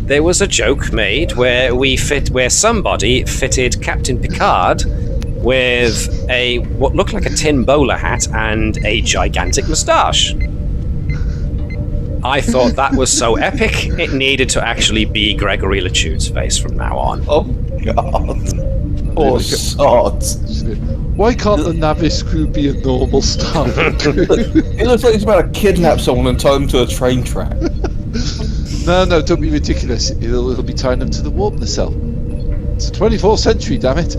there was a joke made where somebody fitted Captain Picard with what looked like a tin bowler hat and a gigantic moustache. I thought that was so epic, it needed to actually be Gregory Lutude's face from now on. Oh, God. Poor sod. Why can't the Navis crew be a normal starboard crew? It looks like he's about to kidnap someone and tie them to a train track. No, don't be ridiculous. It'll be tying them to the warp nacelle. It's the 24th century, damn it.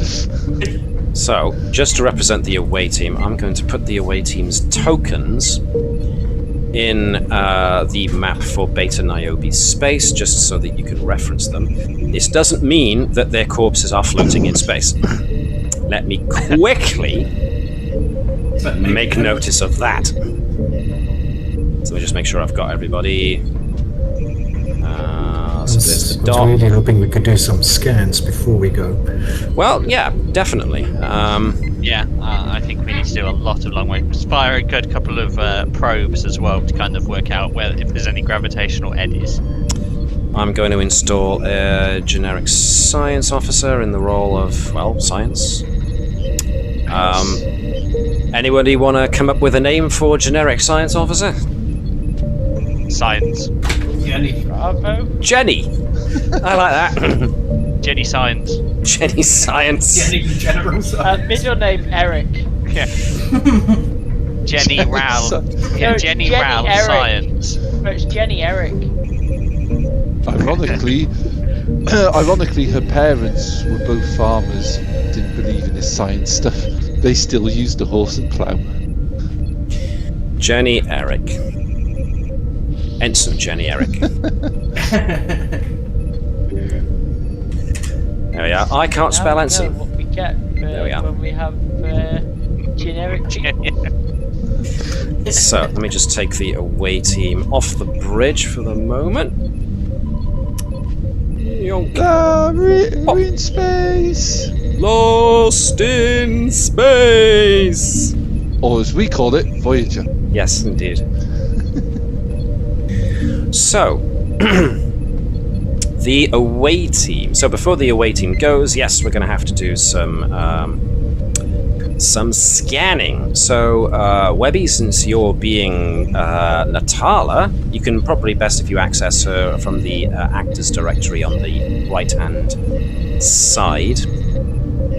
So, just to represent the away team, I'm going to put the away team's tokens in the map for Beta Niobe space, just so that you can reference them. This doesn't mean that their corpses are floating in space. Let me quickly make notice of that. So let me just make sure I've got everybody. I was really hoping we could do some scans before we go. Well, yeah, definitely. Yeah, I think we need to do a lot of long range. Fire a good couple of probes as well to kind of work out if there's any gravitational eddies. I'm going to install a generic science officer in the role of, well, science. Anybody want to come up with a name for generic science officer? Science. Jenny. Bravo. Jenny! I like that. Jenny Science. Jenny Science. Jenny General Science. Middle name Eric. Yeah. Jenny Rao. Yeah, No, Jenny Jenny Rao Eric. Science. No, it's Jenny Eric. Ironically, her parents were both farmers, didn't believe in this science stuff. They still used a horse and plough. Jenny Eric. Ensign Jenny Eric. There we are. I can't spell Now we know ensign. what we get There we are. when we have generic people. So, let me just take the away team off the bridge for the moment. Yonk. We're in space! Lost in space! Or as we call it, Voyager. Yes, indeed. So, the away team. So before the away team goes, yes, we're going to have to do some scanning. So, Webby, since you're being Natala, you can probably best if you access her from the actors directory on the right-hand side.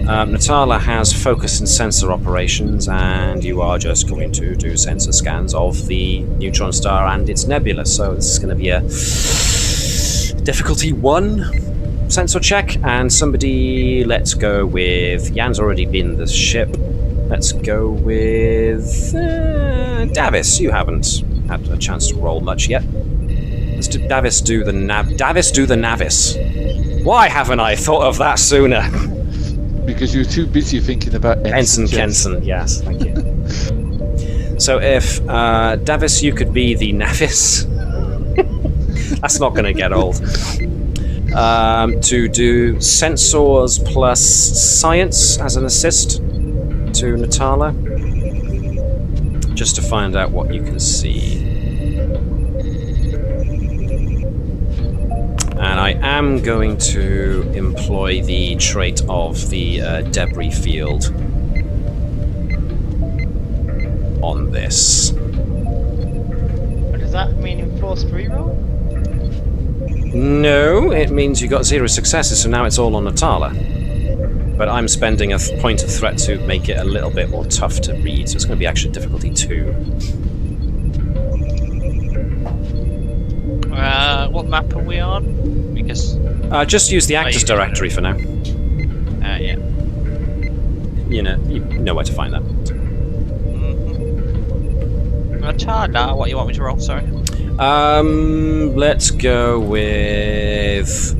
Natala has focus and sensor operations, and you are just going to do sensor scans of the neutron star and its nebula. So this is going to be a difficulty 1 sensor check, and somebody, let's go with, Jan's already been the ship. Let's go with Davis. You haven't had a chance to roll much yet. Let's do Davis do the Navis. Why haven't I thought of that sooner? Because you're too busy thinking about Ensign Jensen. Kenson, yes, thank you. So if Davis, you could be the Navis. That's not going to get old. To do sensors plus science as an assist to Natala, just to find out what you can see. And I am going to employ the trait of the debris field on this. What does that mean in forced reroll? No, it means you got 0 successes, so now it's all on Natala. But I'm spending a point of threat to make it a little bit more tough to read, so it's going to be actually difficulty 2. What map are we on? Because Just use the actors directory for now. yeah. You know where to find that. Natala, what you want me to roll? Sorry. Let's go with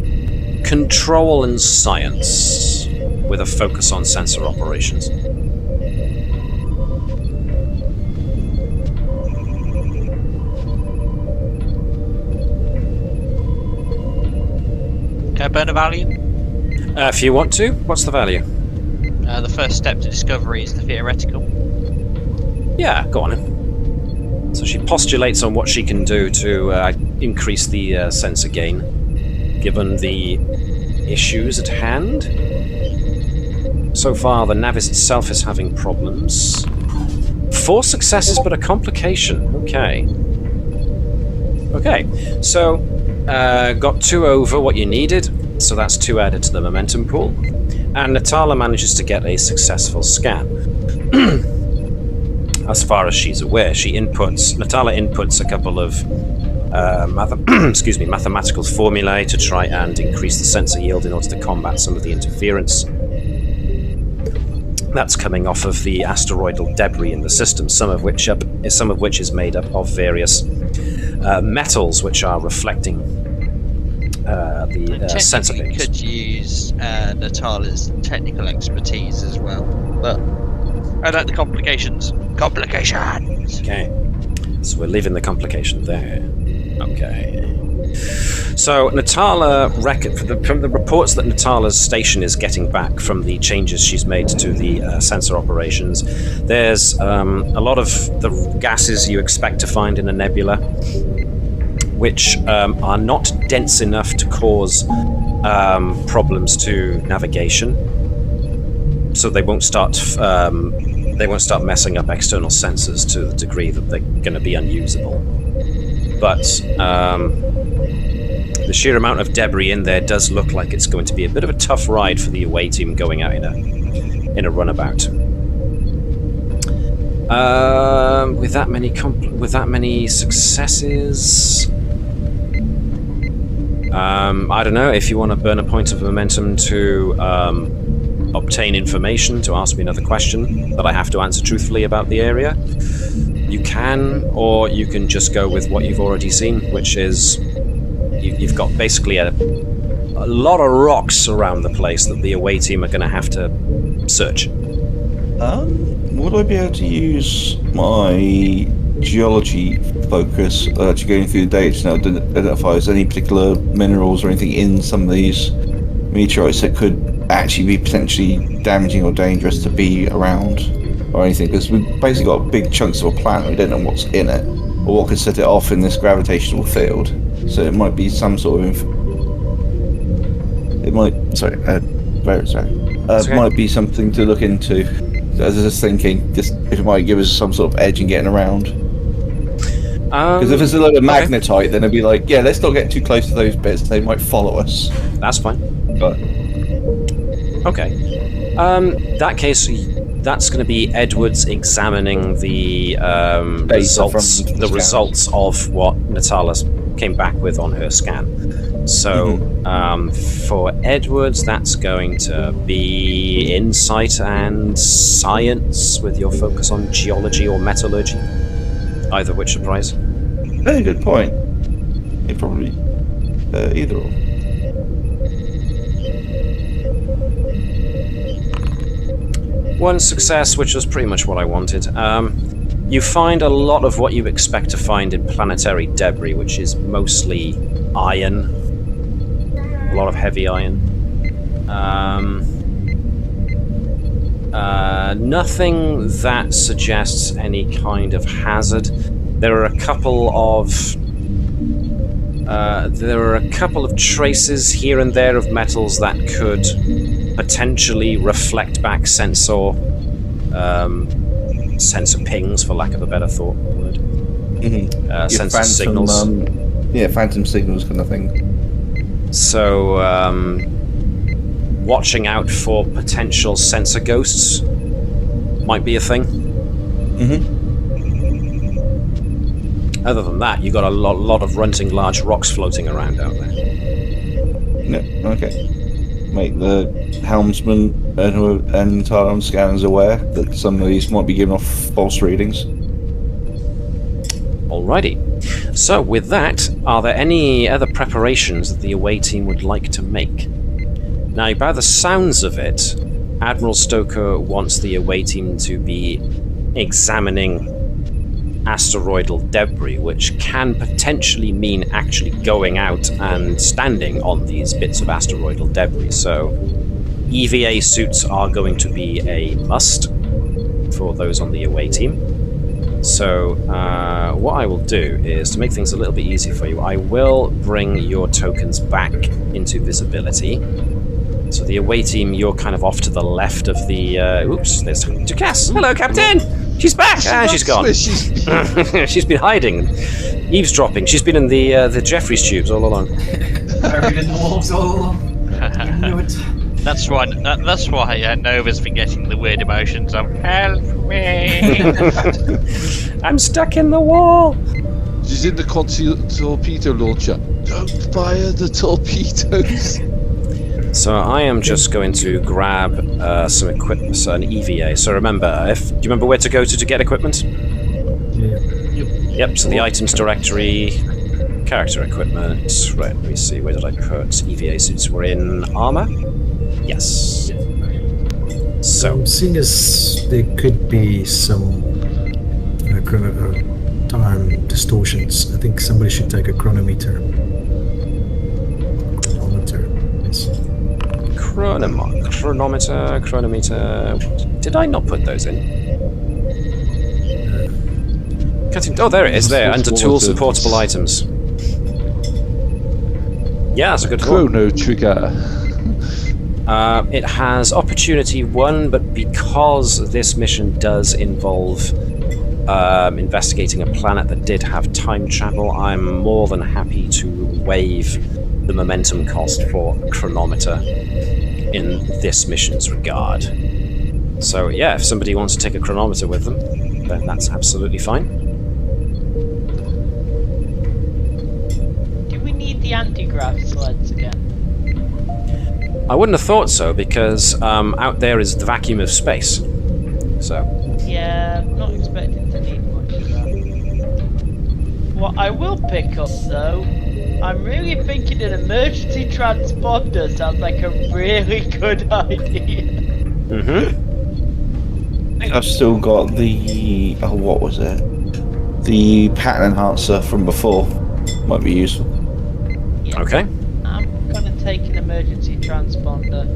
control and science, with a focus on sensor operations. Can I burn a value? If you want to, what's the value? The first step to discovery is the theoretical. Yeah, go on then. So she postulates on what she can do to increase the sensor gain, given the issues at hand. So far, the Navis itself is having problems. 4 successes, but a complication. Okay. Okay, so got 2 over what you needed, so that's 2 added to the momentum pool. And Natala manages to get a successful scan. As far as she's aware, Natala inputs a couple of mathematical formulae to try and increase the sensor yield in order to combat some of the interference that's coming off of the asteroidal debris in the system, some of which is made up of various metals which are reflecting the sensor Technically, beams. could use Natala's technical expertise as well, but I like the complications. Complications! Okay, so we're leaving the complication there. Okay. So Natala, from the reports that Natala's station is getting back from the changes she's made to the sensor operations, there's a lot of the gases you expect to find in a nebula, which are not dense enough to cause problems to navigation. So they won't start messing up external sensors to the degree that they're going to be unusable. But the sheer amount of debris in there does look like it's going to be a bit of a tough ride for the away team going out in a runabout. With that many successes, I don't know if you want to burn a point of momentum to obtain information to ask me another question that I have to answer truthfully about the area. You can, or you can just go with what you've already seen, which is you've got basically a lot of rocks around the place that the away team are going to have to search. Would I be able to use my geology focus to going through the data to identify if there's any particular minerals or anything in some of these meteorites that could actually be potentially damaging or dangerous to be around or anything? Because we've basically got big chunks of a planet, we don't know what's in it or what could set it off in this gravitational field. So it might be some sort of it might be something to look into. I was just thinking, if it might give us some sort of edge in getting around. Because if it's a load of magnetite, then it'd be like, yeah, let's not get too close to those bits. They might follow us. That's fine. But okay. That case, that's going to be Edwards examining the results of what Natala came back with on her scan. So for Edwards, that's going to be insight and science with your focus on geology or metallurgy. Either which surprise. Very good point. It probably either or. One success, which was pretty much what I wanted. You find a lot of what you expect to find in planetary debris, which is mostly iron. A lot of heavy iron. Nothing that suggests any kind of hazard. There are a couple of traces here and there of metals that could potentially reflect back sensor pings, for lack of a better word. Sensor signals. Phantom signals kind of thing. So, watching out for potential sensor ghosts might be a thing. Other than that, you got a lot of runting large rocks floating around out there. Yeah, okay. Make the helmsman and Taran scanners aware that some of these might be giving off false readings. Alrighty. So, with that, are there any other preparations that the away team would like to make? Now, by the sounds of it, Admiral Stoker wants the away team to be examining asteroidal debris, which can potentially mean actually going out and standing on these bits of asteroidal debris. So, EVA suits are going to be a must for those on the away team. So, what I will do is, to make things a little bit easier for you, I will bring your tokens back into visibility. So the away team, you're kind of off to the left of the... oops, there's Cass. Hello, Captain! She's back! She's gone. She's been hiding, eavesdropping. She's been in the Jeffries tubes all along. Buried in the walls all along. You knew it. That's why Nova's been getting the weird emotions of "Help me!" I'm stuck in the wall. She's in the torpedo launcher. Don't fire the torpedoes. So I am just going to grab some equipment, so an EVA. So remember, do you remember where to go to get equipment? Yeah. Yep. So the items directory, character equipment. Right. Let me see. Where did I put EVA suits? We're in armor. Yes. So, seeing as there could be some time distortions, I think somebody should take a chronometer chronometer. Did I not put those in? Cutting. Oh, there it is. There, under tools and portable items. Yeah, that's a good one. Chrono trigger. It has opportunity 1, but because this mission does involve investigating a planet that did have time travel, I'm more than happy to waive the momentum cost for a chronometer in this mission's regard. So yeah, if somebody wants to take a chronometer with them, then that's absolutely fine. Do we need the anti-grav sleds again? I wouldn't have thought so, because out there is the vacuum of space. So Yeah, I'm not expecting to need much of that. What I will pick up though, I'm really thinking an emergency transponder sounds like a really good idea. Mm-hmm. I think I've still got the what was it? The pattern enhancer from before. Might be useful. Yeah, Okay. I'm gonna take an emergency transponder.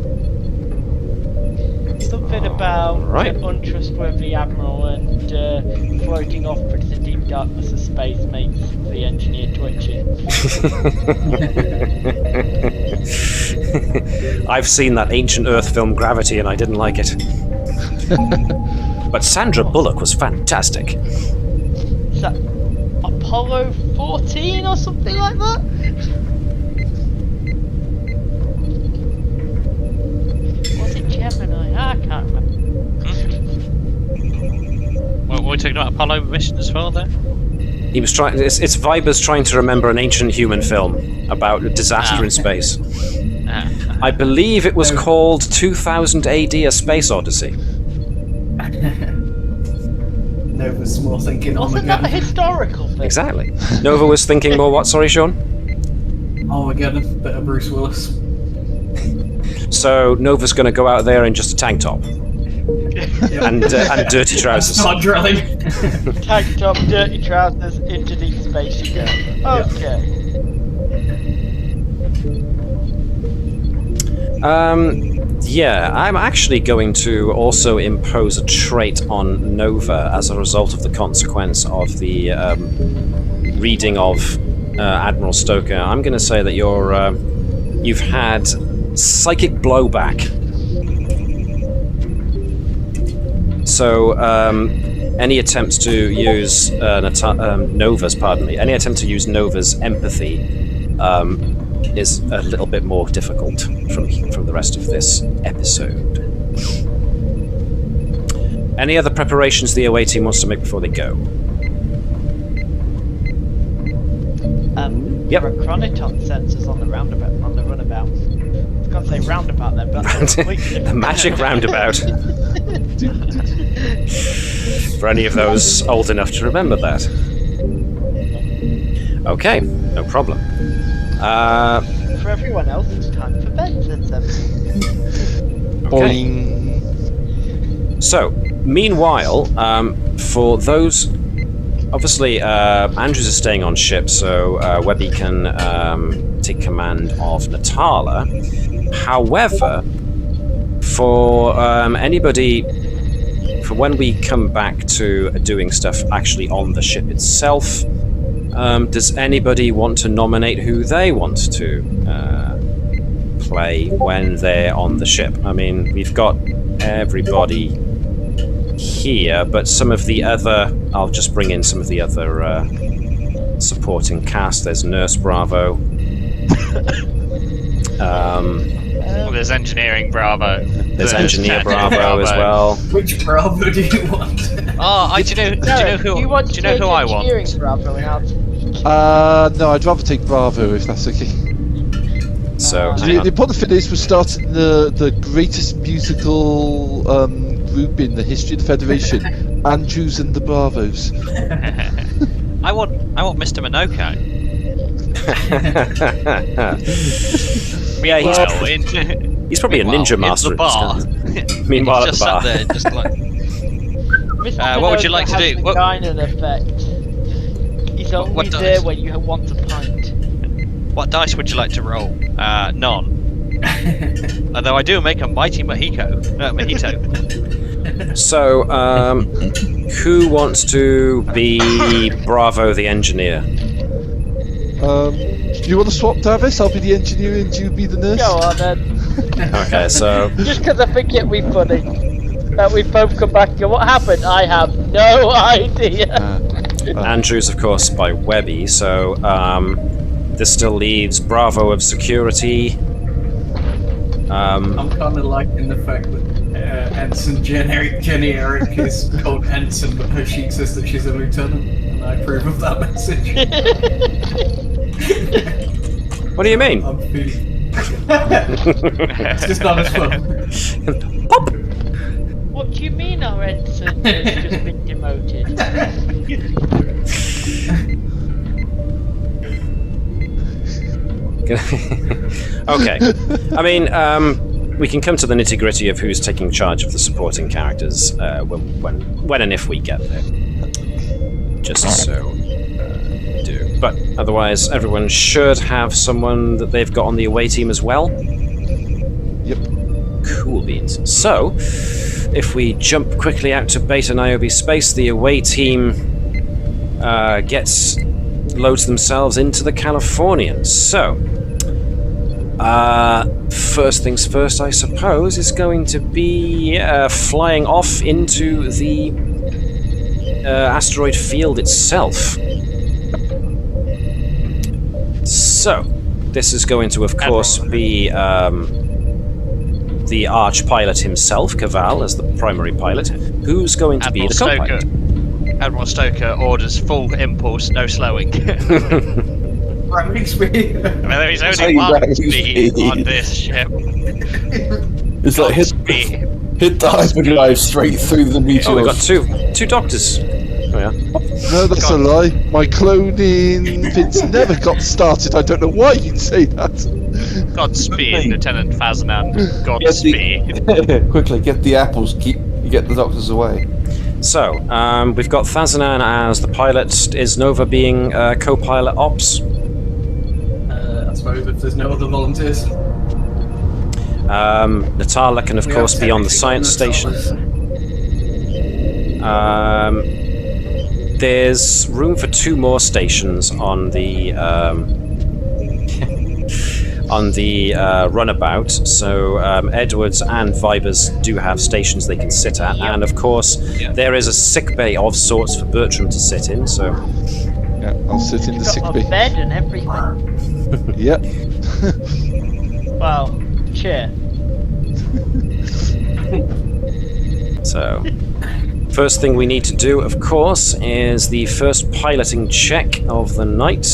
Something about Right. an untrustworthy admiral and floating off into the deep darkness of space makes the engineer twitchy. I've seen that ancient Earth film Gravity, and I didn't like it. But Sandra Bullock was fantastic. Is that Apollo 14 or something like that? Was it Gemini? I can't remember. What were we talking about? Apollo mission as well there? He was trying. It's Viber's trying to remember an ancient human film about a disaster in space. I believe it was called 2000 AD: A Space Odyssey. Nova's more thinking Wasn't that a Armageddon. historical thing? Exactly. Nova was thinking more. What? Sorry, Sean. Armageddon, bit of Bruce Willis. So Nova's going to go out there in just a tank top and dirty trousers. Start drilling. Tank top, dirty trousers, into deep space you go. Okay. Yeah, I'm actually going to also impose a trait on Nova as a result of the consequence of the reading of Admiral Stoker. I'm going to say that you've had psychic blowback. So any attempts to use Nova's, any attempt to use Nova's empathy is a little bit more difficult from the rest of this episode. Any other preparations the OA team wants to make before they go? Yep. There are chronoton sensors on the runabout. I was going to say roundabout there, but that's completely The different. magic roundabout. For any of those old enough to remember that. Okay, no problem. For everyone else, it's time for bed. Okay. So, meanwhile, for those, obviously, Andrews is staying on ship, so Webby can take command of Natala. However, for anybody, for when we come back to doing stuff actually on the ship itself, does anybody want to nominate who they want to play when they're on the ship? I mean, we've got everybody here, but some of the other... I'll just bring in some of the other supporting cast. There's Nurse Bravo. Well, there's Engineering Bravo. There's Engineer Bravo as well. Which Bravo do you want? Oh, do you know who I want? Bravo and I'll No, I'd rather take Bravo if that's okay. So, The important thing is we're starting the greatest musical group in the history of the Federation, Andrews and the Bravos. I want Mr. Minoko. yeah, he's probably a ninja master. The bar. Meanwhile, at Just the bar. sat there, just like. what would you like to do? What effect? He's only what there dice? when you want a pint. What dice would you like to roll? None. Although I do make a mighty mojito. So, who wants to be Bravo the engineer? Do you want to swap, Davis? I'll be the engineer and you be the nurse. Go on then. Okay, so Just because I think it'd be funny that we both come back and go, what happened? I have no idea. Andrew's, of course, by Webby, so this still leaves Bravo of security. I'm kind of liking the fact that Ensign Jenny Eric is called Ensign, but she says that she's a lieutenant, and I approve of that message. What do you mean? I'm feeling. It's just not as fun. Pop! What do you mean our ensign has just been demoted? Okay. I mean, we can come to the nitty-gritty of who's taking charge of the supporting characters when and if we get there. Just so we do. But otherwise, everyone should have someone that they've got on the away team as well. Yep. Cool beans. So, if we jump quickly out to Beta Niobe space, the away team loads themselves into the Californian. So, first things first, I suppose, is going to be flying off into the asteroid field itself. So, this is going to, of course, be the arch pilot himself, Cavall, as the primary pilot, who's going to be the co-pilot. Admiral Stoker orders full impulse, no slowing. Ramming speed. There is only one speed on this ship. It's like hit the hyperdrive straight through the meteor. Oh, we've got two doctors. Oh, yeah. No, that's a lie. My cloning bits never got started. I don't know why you'd say that. Godspeed, Lieutenant Faznan. Godspeed. Quickly, get the apples. Get the doctors away. So, we've got Thazanan as the pilot. Is Nova being co-pilot ops? I suppose if there's no other volunteers. Natala can, of course, be on the science station. There's room for 2 more stations on the runabout. So Edwards and Vibers do have stations they can sit at, and of course there is a sick bay of sorts for Bertram to sit in. So yeah, I'll sit in the sick Got bay. a bed and everything. Yep. Well, chair. So, first thing we need to do, of course, is the first piloting check of the night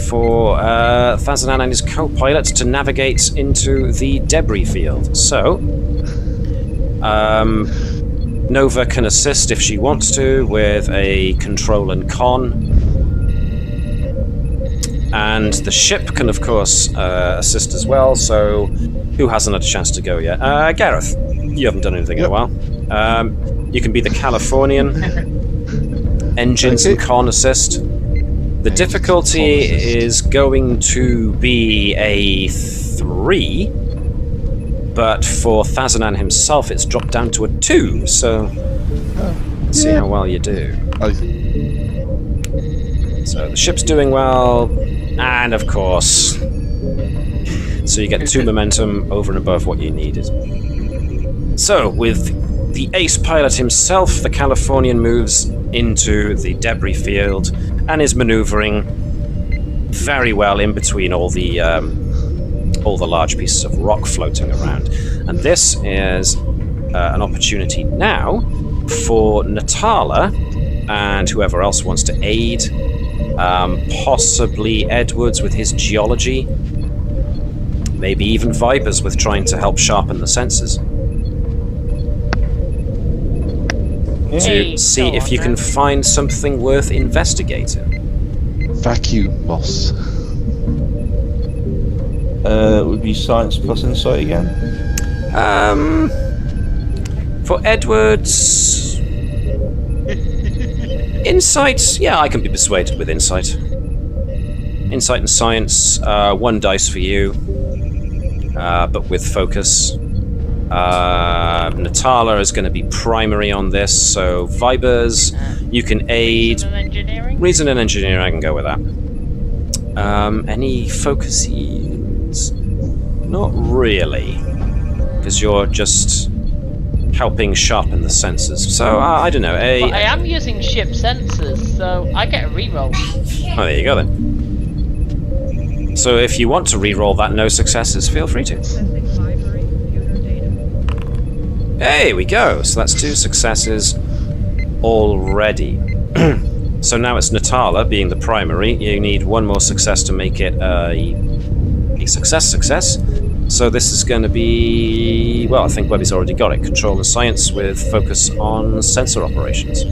for Thazanan and his co-pilot to navigate into the debris field. So, Nova can assist if she wants to with a control and con. And the ship can, of course, assist as well. So, who hasn't had a chance to go yet? Gareth, you haven't done anything in a while. You can be the Californian. Engines and con assist. The difficulty is going to be a 3, but for Thazanan himself, it's dropped down to a 2. So, let's see how well you do. So the ship's doing well, and of course, so you get 2 momentum over and above what you needed. So with the ace pilot himself, the Californian moves into the debris field and is maneuvering very well in between all the large pieces of rock floating around. And this is an opportunity now for Natala and whoever else wants to aid. Possibly Edwards with his geology. Maybe even Vibers with trying to help sharpen the senses. To see if you can find something worth investigating. Vacuum moss. It would be science plus insight again. For Edwards, insight. Yeah, I can be persuaded with insight. Insight and science, 1 dice for you, but with focus. Natala is going to be primary on this, so Vibers, you can aid. Reason and engineering? Reason and engineering, I can go with that. Any focuses? Not really, because you're just helping sharpen the sensors. So, I don't know, But I am using ship sensors, so I get a reroll. Oh, there you go then. So if you want to re-roll that no successes, feel free to. Accessing library computer data. Hey, we go. So that's 2 successes already. So now it's Natala being the primary. You need 1 more success to make it a success. So this is going to be... Well, I think Webby's already got it. Control and science with focus on sensor operations.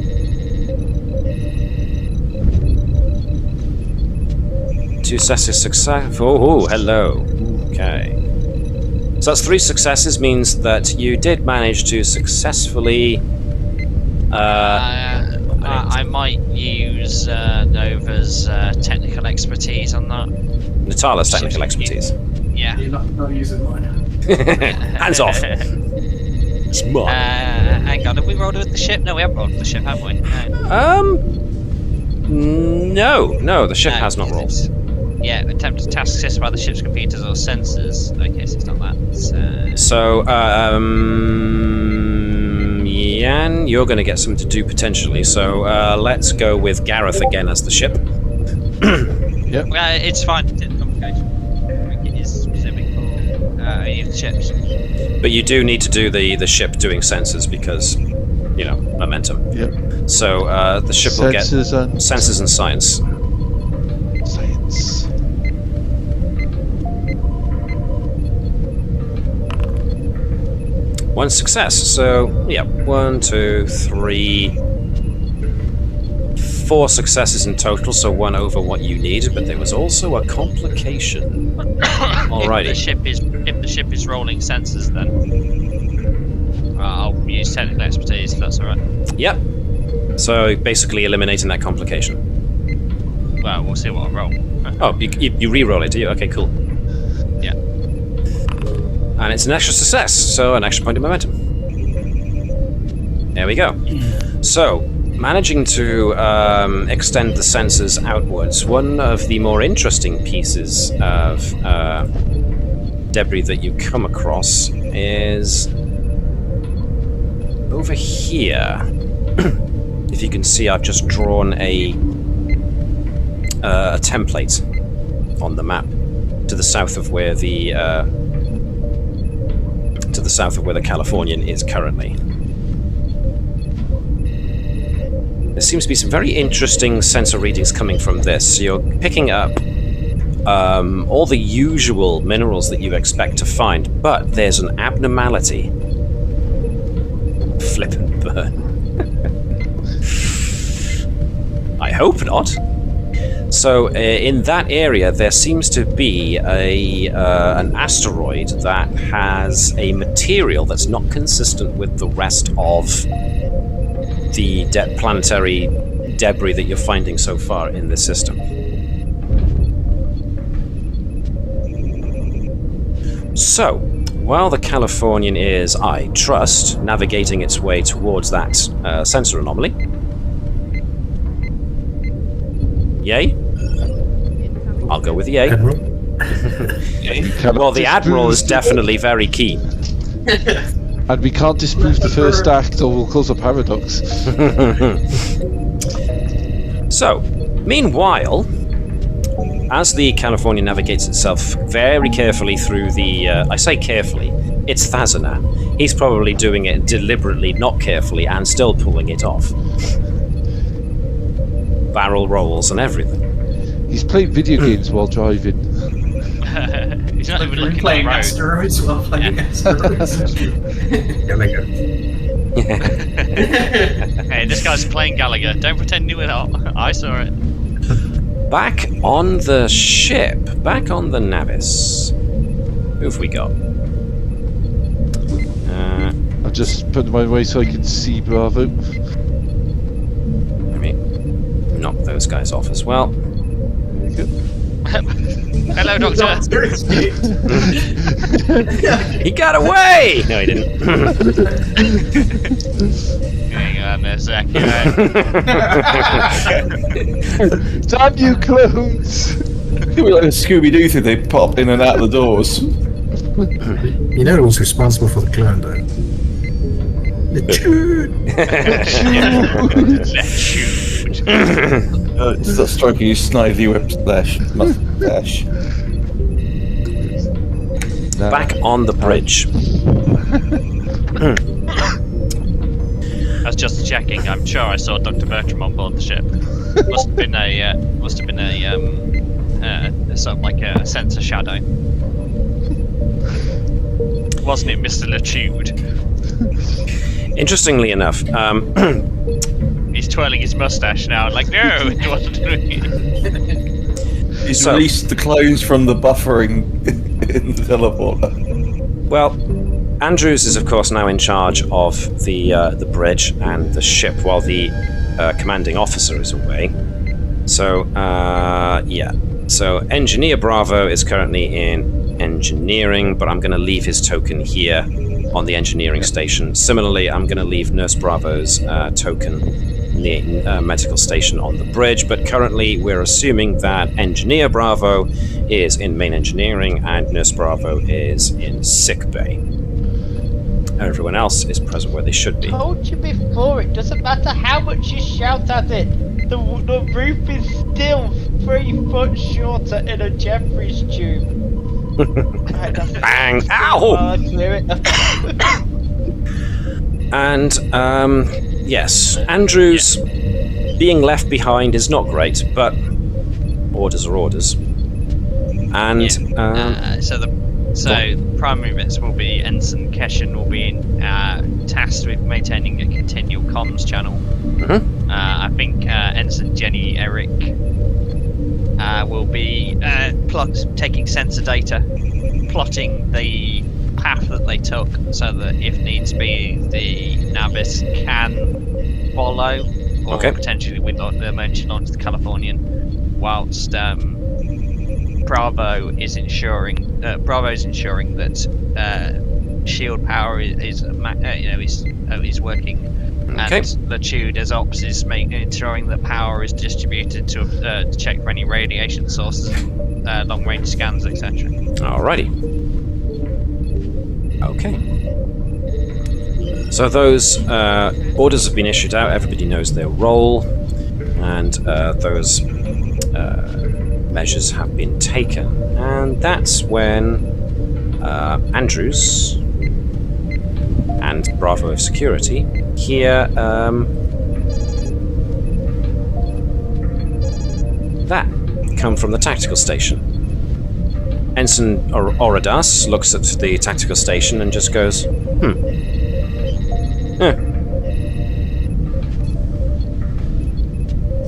Success. Oh, hello. Okay. So that's 3 successes, means that you did manage to successfully. I might use Nova's technical expertise on that. Natala's technical expertise. Yeah. You're not using mine. Hands off. Smart. Hang on, have we rolled with the ship? No, we haven't rolled with the ship, have we? No, the ship has not rolled. Yeah, attempt to task assist by the ship's computers or sensors. Okay, so it's not that. So, Yan, you're going to get something to do potentially. So, let's go with Gareth again as the ship. Yep. It's fine. It's complication. It is specific for ships. But you do need to do the ship doing sensors because, you know, momentum. Yep. So, the ship will get sensors and science. Science. 1 success. So, yeah, 1, 2, 3, 4 successes in total. So 1 over what you needed, but there was also a complication. Alrighty. If the ship is rolling sensors, then I'll use technical expertise if that's all right. Yep. So basically eliminating that complication. Well, we'll see what I roll. Oh, you re-roll it, do you? Okay, cool. Yeah. And it's an extra success, so an extra point of momentum. There we go. So, managing to extend the sensors outwards, one of the more interesting pieces of debris that you come across is over here. If you can see, I've just drawn a template on the map to the south of where the Californian is currently. There seems to be some very interesting sensor readings coming from this. So you're picking up all the usual minerals that you expect to find, but there's an abnormality. Flip and burn. I hope not. So in that area, there seems to be an asteroid that has a material that's not consistent with the rest of the planetary debris that you're finding so far in the system. So, while the Californian is, I trust, navigating its way towards that sensor anomaly. Yay? I'll go with yay. Admiral? Well, the Admiral is definitely very keen. And we can't disprove the first act or we'll cause a paradox. So, meanwhile, as the California navigates itself very carefully through the... I say carefully, it's Thazanan. He's probably doing it deliberately, not carefully, and still pulling it off. Barrel rolls and everything. He's playing video games while driving. He's not even looking playing at the road. asteroids while playing asteroids. Gallagher. Hey, this guy's playing Gallagher. Don't pretend you were not. I saw it. Back on the ship, back on the Navis. Who have we got? I've just put my way so I can see Bravo. Let me knock those guys off as well. There we go. Hello, Doctor. Doctor escaped. He got away! No, he didn't. Hang on a second. Damn you, clones! It was like a Scooby-Doo thing. They pop in and out the doors. You know who's responsible for the clone, though? The Chute! Stop stroking your snidely whiplash. Mustache. Back on the bridge. I was just checking. I'm sure I saw Dr. Bertram on board the ship. Must have been a sort of like a sensor shadow. Wasn't it, Mr. Latude? Interestingly enough, He's twirling his mustache now. Like, no, it wasn't me. He's released the clones from the buffering in the teleporter. well, Andrews is of course now in charge of the bridge and the ship while the commanding officer is away. So, yeah. So, Engineer Bravo is currently in engineering, but I'm going to leave his token here on the engineering station. Similarly, I'm going to leave Nurse Bravo's token in the medical station on the bridge, but currently we're assuming that Engineer Bravo is in main engineering and Nurse Bravo is in sick bay. Everyone else is present where they should be. Told you before, it doesn't matter how much you shout at it. The roof is still 3 foot shorter in a Jeffries tube. Right, Bang! Ow! Clear it. And, yes, Andrews being left behind is not great, but orders are orders. And, So primary bits will be Ensign Keshin will be tasked with maintaining a continual comms channel. Mhm. I think Ensign Jenny Eric will be taking sensor data, plotting the path that they took, so that if needs be, the Navis can follow, or potentially with the emergency launch the Californian, whilst Bravo is ensuring that shield power is working, and Latude as ops is ensuring that power is distributed to check for any radiation sources, long range scans, etc. alrighty. Okay. So those orders have been issued out, everybody knows their role, and those measures have been taken. And that's when Andrews and Bravo of Security hear that come from the tactical station. Ensign Oradas looks at the tactical station and just goes, that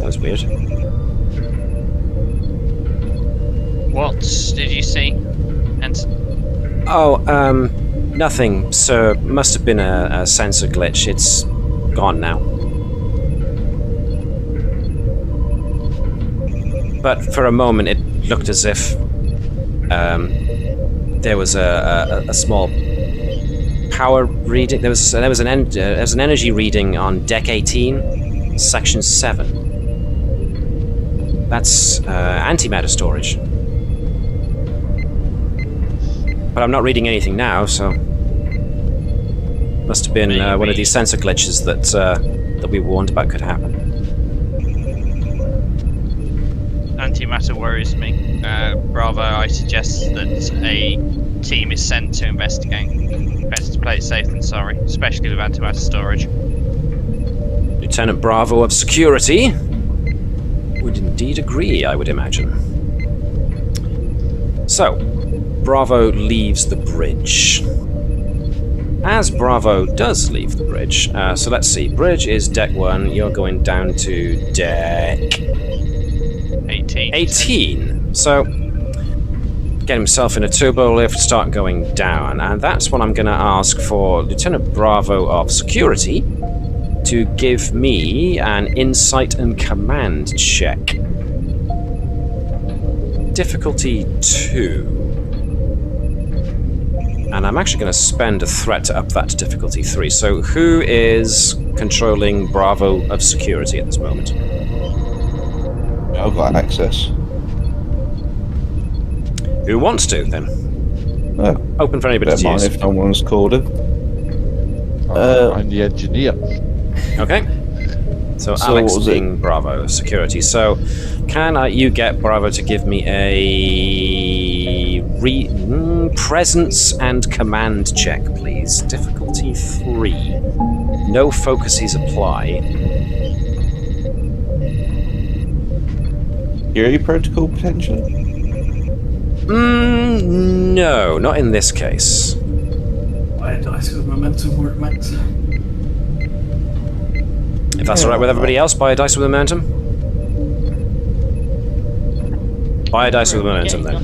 was weird. What did you see, Ensign? Oh, nothing, sir. Must have been a sensor glitch. It's gone now. But for a moment, it looked as if there was a small power reading. There was an energy reading on Deck 18, Section 7. That's antimatter storage. But I'm not reading anything now, so must have been one of these sensor glitches that we warned about could happen. Antimatter worries me. Bravo, I suggest that a team is sent to investigate. Better to play it safe than sorry, especially with antimatter storage. Lieutenant Bravo of Security would indeed agree, I would imagine. So, Bravo leaves the bridge. As Bravo does leave the bridge, so let's see, bridge is deck 1, you're going down to deck 18. So, get himself in a turbo lift, start going down, and that's when I'm going to ask for Lieutenant Bravo of Security to give me an insight and command check. difficulty 2. And I'm actually going to spend a threat to up that to difficulty 3. So who is controlling Bravo of security at this moment? I've got access. Who wants to, then? Oh, Open for anybody don't to mind use. if no one's called in. I'm the engineer. Okay. So So Alex what was it? being Bravo security. So can you get Bravo to give me a presence and command check, please? Difficulty 3. No focuses apply. Security protocol potentially? No, not in this case. Buy a dice with momentum where it max. If that's alright with everybody else, buy a dice with momentum. Buy a dice with momentum then.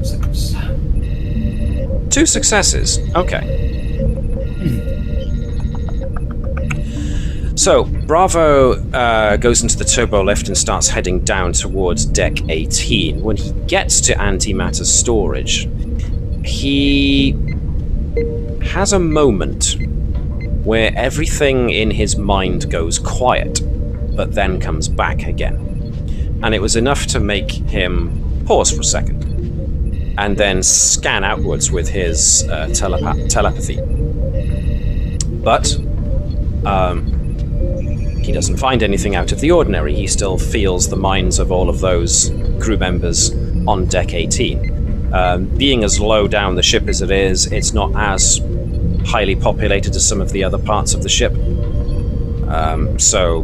Mm-hmm. 6. 2 successes. Okay. So, Bravo goes into the turbo lift and starts heading down towards deck 18. When he gets to antimatter storage, he has a moment where everything in his mind goes quiet, but then comes back again. And it was enough to make him pause for a second, and then scan outwards with his telepathy. But he doesn't find anything out of the ordinary. He still feels the minds of all of those crew members on deck 18. Being as low down the ship as it is, it's not as highly populated as some of the other parts of the ship. So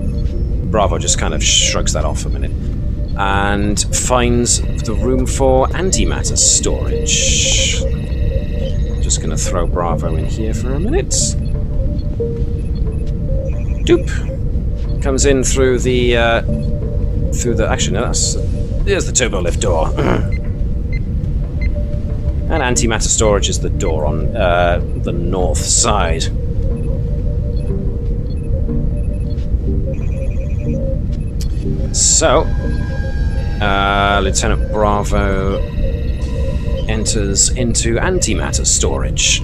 Bravo just kind of shrugs that off a minute and finds the room for antimatter storage. Just going to throw Bravo in here for a minute. Doop. Comes in through the actually no, there's the turbo lift door. And antimatter storage is the door on the north side. So, Lieutenant Bravo enters into antimatter storage,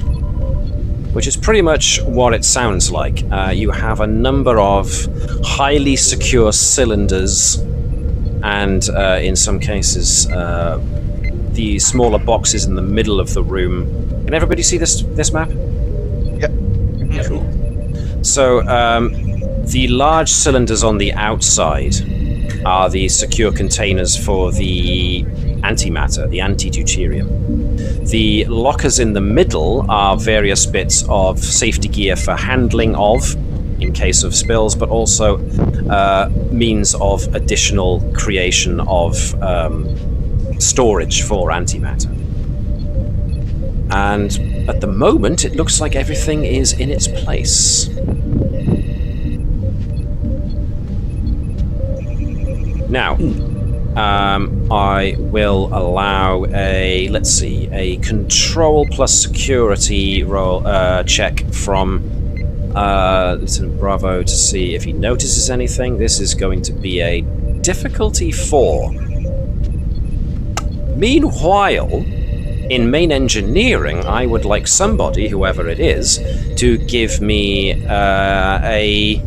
which is pretty much what it sounds like. You have a number of highly secure cylinders, and in some cases, the smaller boxes in the middle of the room. Can everybody see this map? Yep. Cool. So, the large cylinders on the outside are the secure containers for the antimatter, the antideuterium. The lockers in the middle are various bits of safety gear for handling of, in case of spills, but also means of additional creation of storage for antimatter. And at the moment, it looks like everything is in its place. Now, I will allow a, let's see, a control plus security roll check from Lieutenant Bravo to see if he notices anything. This is going to be a difficulty 4. Meanwhile, in main engineering, I would like somebody, whoever it is, to give me a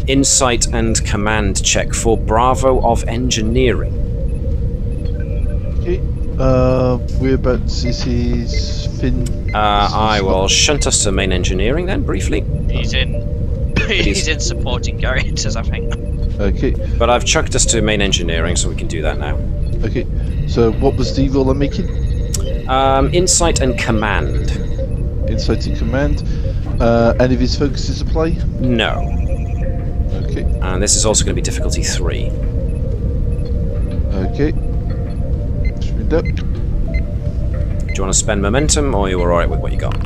insight and command check for Bravo of engineering. Okay. Whereabouts is his fin? I will shunt us to main engineering then, briefly. He's in supporting characters, I think. Okay. But I've chucked us to main engineering, so we can do that now. Okay. So what was the roll I'm making? Insight and command. Insight and command. Any of his focuses apply? No. Okay. And this is also going to be difficulty 3. Okay. Spin up. Do you want to spend momentum, or are you alright with what you got?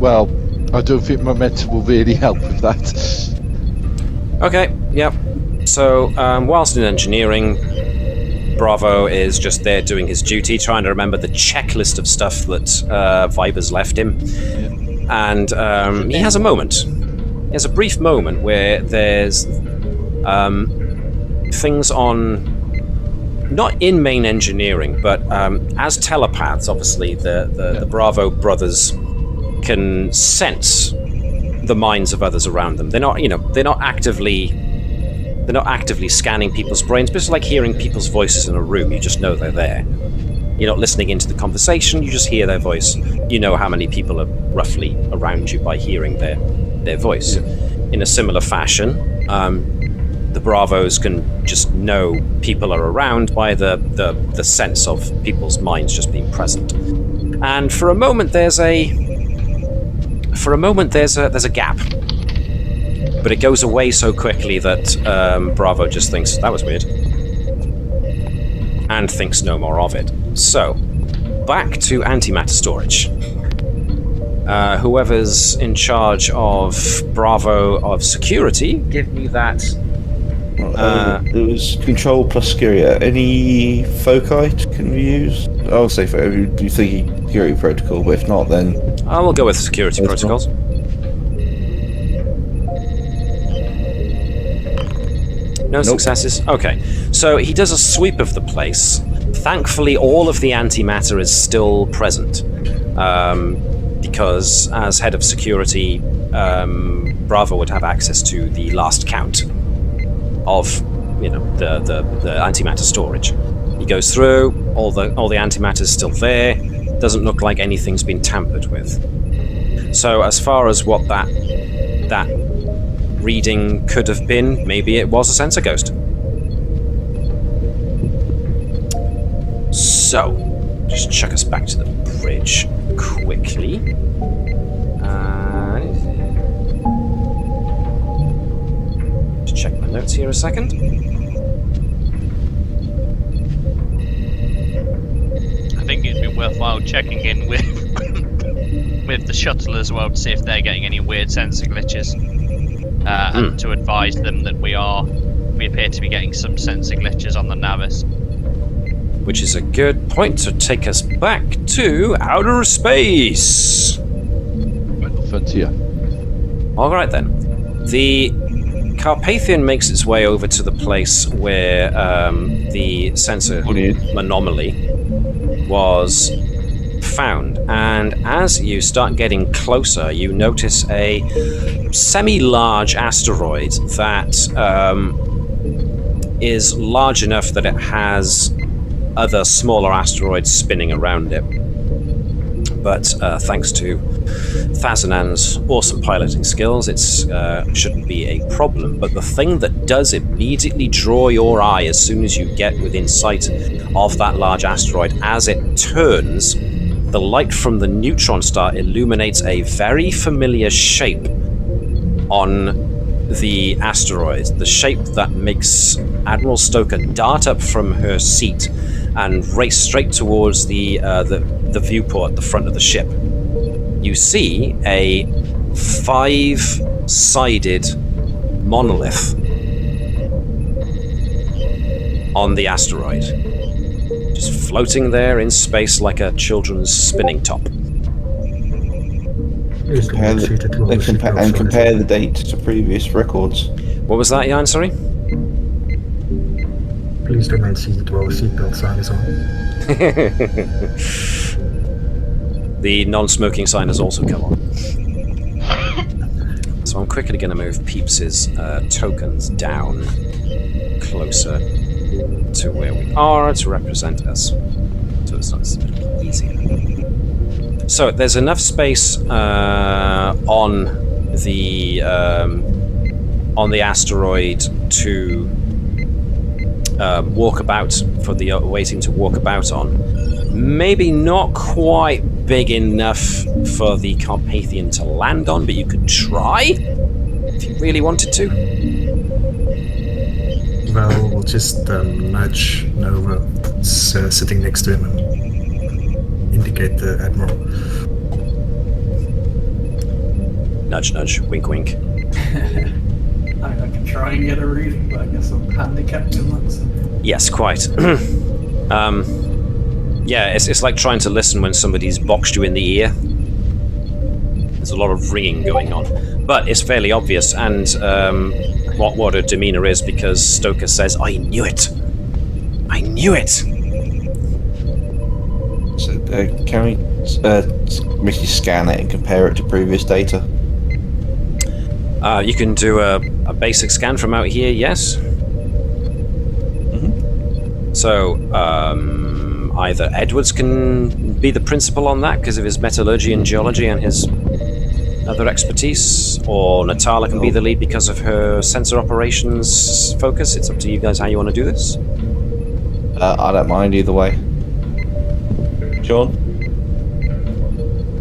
Well, I don't think momentum will really help with that. Okay, yep. So, whilst in engineering, Bravo is just there doing his duty, trying to remember the checklist of stuff that Viber's left him. Yeah. And he has a moment. there's a brief moment where there's things on, not in main engineering, but as telepaths, obviously the Bravo brothers can sense the minds of others around them. They're not actively scanning people's brains, but it's like hearing people's voices in a room. You just know they're there. You're not listening into the conversation, you just hear their voice. You know how many people are roughly around you by hearing their voice. In a similar fashion, the Bravos can just know people are around by the sense of people's minds just being present. And for a moment there's a gap. But it goes away so quickly that Bravo just thinks, that was weird. And thinks no more of it. So, back to antimatter storage. Whoever's in charge of Bravo of security, give me that. It was control plus security. Any foci can we use? I'll say foci. Do you think security protocol? But if not, then I will go with security protocols. No successes? Okay. So he does a sweep of the place. Thankfully, all of the antimatter is still present. Because as head of security, Bravo would have access to the last count of, the antimatter storage. He goes through, all the antimatter is still there. Doesn't look like anything's been tampered with. So as far as what that reading could have been, maybe it was a sensor ghost. So, just chuck us back to the bridge quickly. Just check my notes here a second. I think it'd be worthwhile checking in with with the shuttle as well to see if they're getting any weird sensor glitches. And to advise them that we appear to be getting some sensor glitches on the Navis. Which is a good point to take us back to outer space. Final frontier. Alright then. The Carpathian makes its way over to the place where the sensor anomaly was found, and as you start getting closer, you notice a semi-large asteroid that is large enough that it has other smaller asteroids spinning around it. But thanks to Thazanan's awesome piloting skills, it shouldn't be a problem. But the thing that does immediately draw your eye as soon as you get within sight of that large asteroid, as it turns, the light from the neutron star illuminates a very familiar shape on the asteroid. The shape that makes Admiral Stoker dart up from her seat and race straight towards the viewport at the front of the ship. You see a 5-sided monolith on the asteroid, just floating there in space like a children's spinning top. compare the date to previous records. What was that, Jan? Sorry? Please remain seated while the seatbelt sign is on. The non-smoking sign has also come on. So I'm quickly going to move Peeps's tokens down closer to where we are to represent us. So it's not easier. So there's enough space on the asteroid to walk about, for the waiting to walk about on. Maybe not quite big enough for the Carpathian to land on, but you could try if you really wanted to. Well, we'll just nudge Nova, sitting next to him, and indicate the Admiral. Nudge, nudge, wink, wink. I can try and get a reading, but I guess I'm handicapped in that sense. Yes, quite. Yeah, it's like trying to listen when somebody's boxed you in the ear. There's a lot of ringing going on. But it's fairly obvious, and what her demeanor is, because Stoker says, "I knew it. I knew it." So, can we basically scan it and compare it to previous data? You can do a basic scan from out here, yes. So, either Edwards can be the principal on that because of his metallurgy and geology and his other expertise, or Natala can be the lead because of her sensor operations focus. It's up to you guys how you want to do this. I don't mind either way. Sean?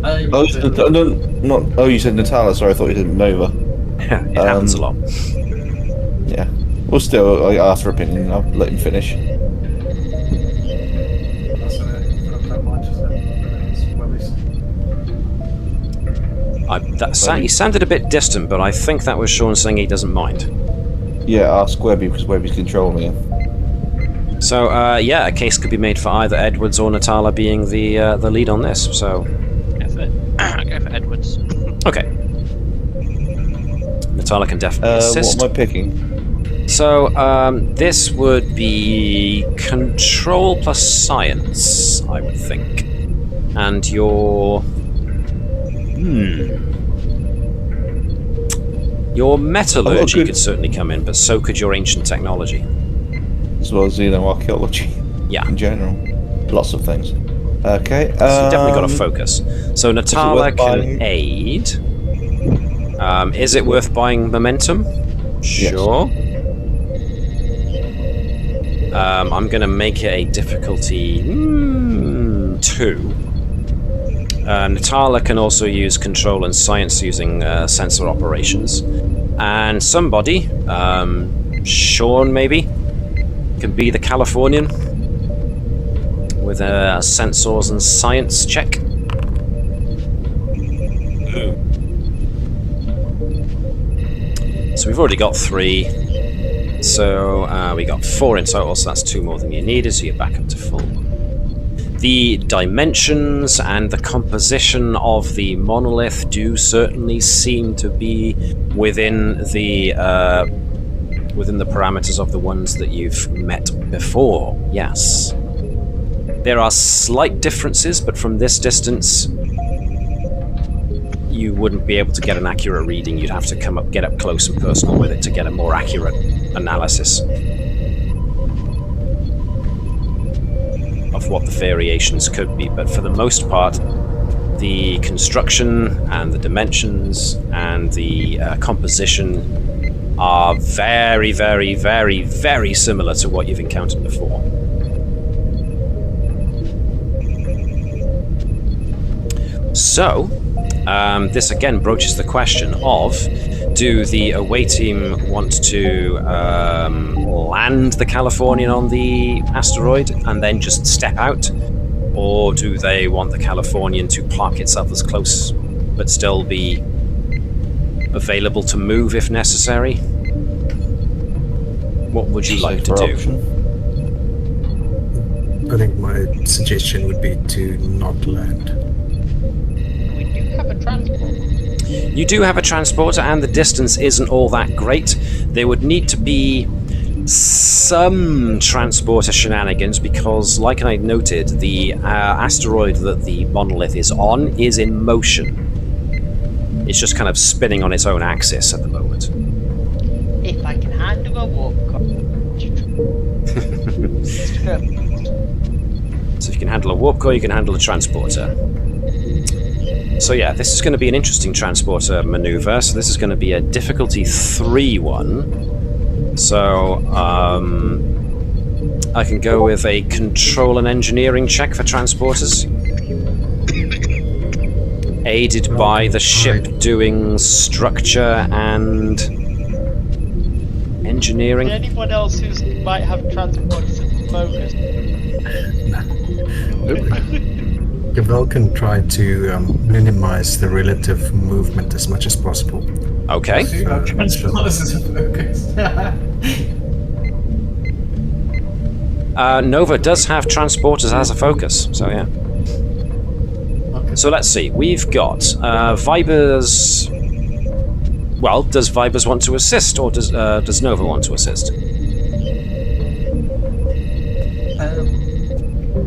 You said Natala, sorry, I thought you said Nova. Yeah, it happens a lot. Yeah. Well, still, I asked for opinion, and I'll let him finish. He sounded a bit distant, but I think that was Sean saying he doesn't mind. Yeah, ask Webby, because Webby's controlling him. So, yeah, a case could be made for either Edwards or Natala being the lead on this, so... Go for Edwards. Okay. Natala can definitely assist. What am I picking? So, this would be control plus science, I would think. And your... Your metallurgy could certainly come in, but so could your ancient technology. As well as xenoarchaeology. Yeah. In general. Lots of things. Okay. So you definitely got to focus. So Natala can aid. Is it worth buying momentum? Sure. Yes. I'm going to make it a difficulty 2. Natala can also use control and science using sensor operations. And somebody, Sean maybe, can be the Californian with sensors and science check. So we've already got 3. So we got 4 in total, so that's 2 more than you needed, so you're back up to full. The dimensions and the composition of the monolith do certainly seem to be within the parameters of the ones that you've met before, yes. There are slight differences, but from this distance, you wouldn't be able to get an accurate reading. You'd have to get up close and personal with it to get a more accurate analysis of what the variations could be. But for the most part, the construction and the dimensions and the composition are very, very, very, very similar to what you've encountered before. So, this again broaches the question of, do the away team want to land the Californian on the asteroid and then just step out? Or do they want the Californian to park itself as close but still be available to move if necessary? What would you like to do? I think my suggestion would be to not land. We do have a transport. You do have a transporter, and the distance isn't all that great. There would need to be some transporter shenanigans because, like I noted, the asteroid that the monolith is on is in motion. It's just kind of spinning on its own axis at the moment. If I can handle a warp core. So if you can handle a warp core, you can handle a transporter. So yeah, this is going to be an interesting transporter maneuver. So this is going to be a difficulty 3 one. So I can go with a control and engineering check for transporters. Aided by the ship doing structure and engineering. Is anyone else who might have transporters in focus? Gavel can try to minimize the relative movement as much as possible. Okay. Transporters in focus. Nova does have transporters as a focus, so yeah. Okay. So let's see, we've got Viber's Well, does Vibers want to assist, or does Nova want to assist?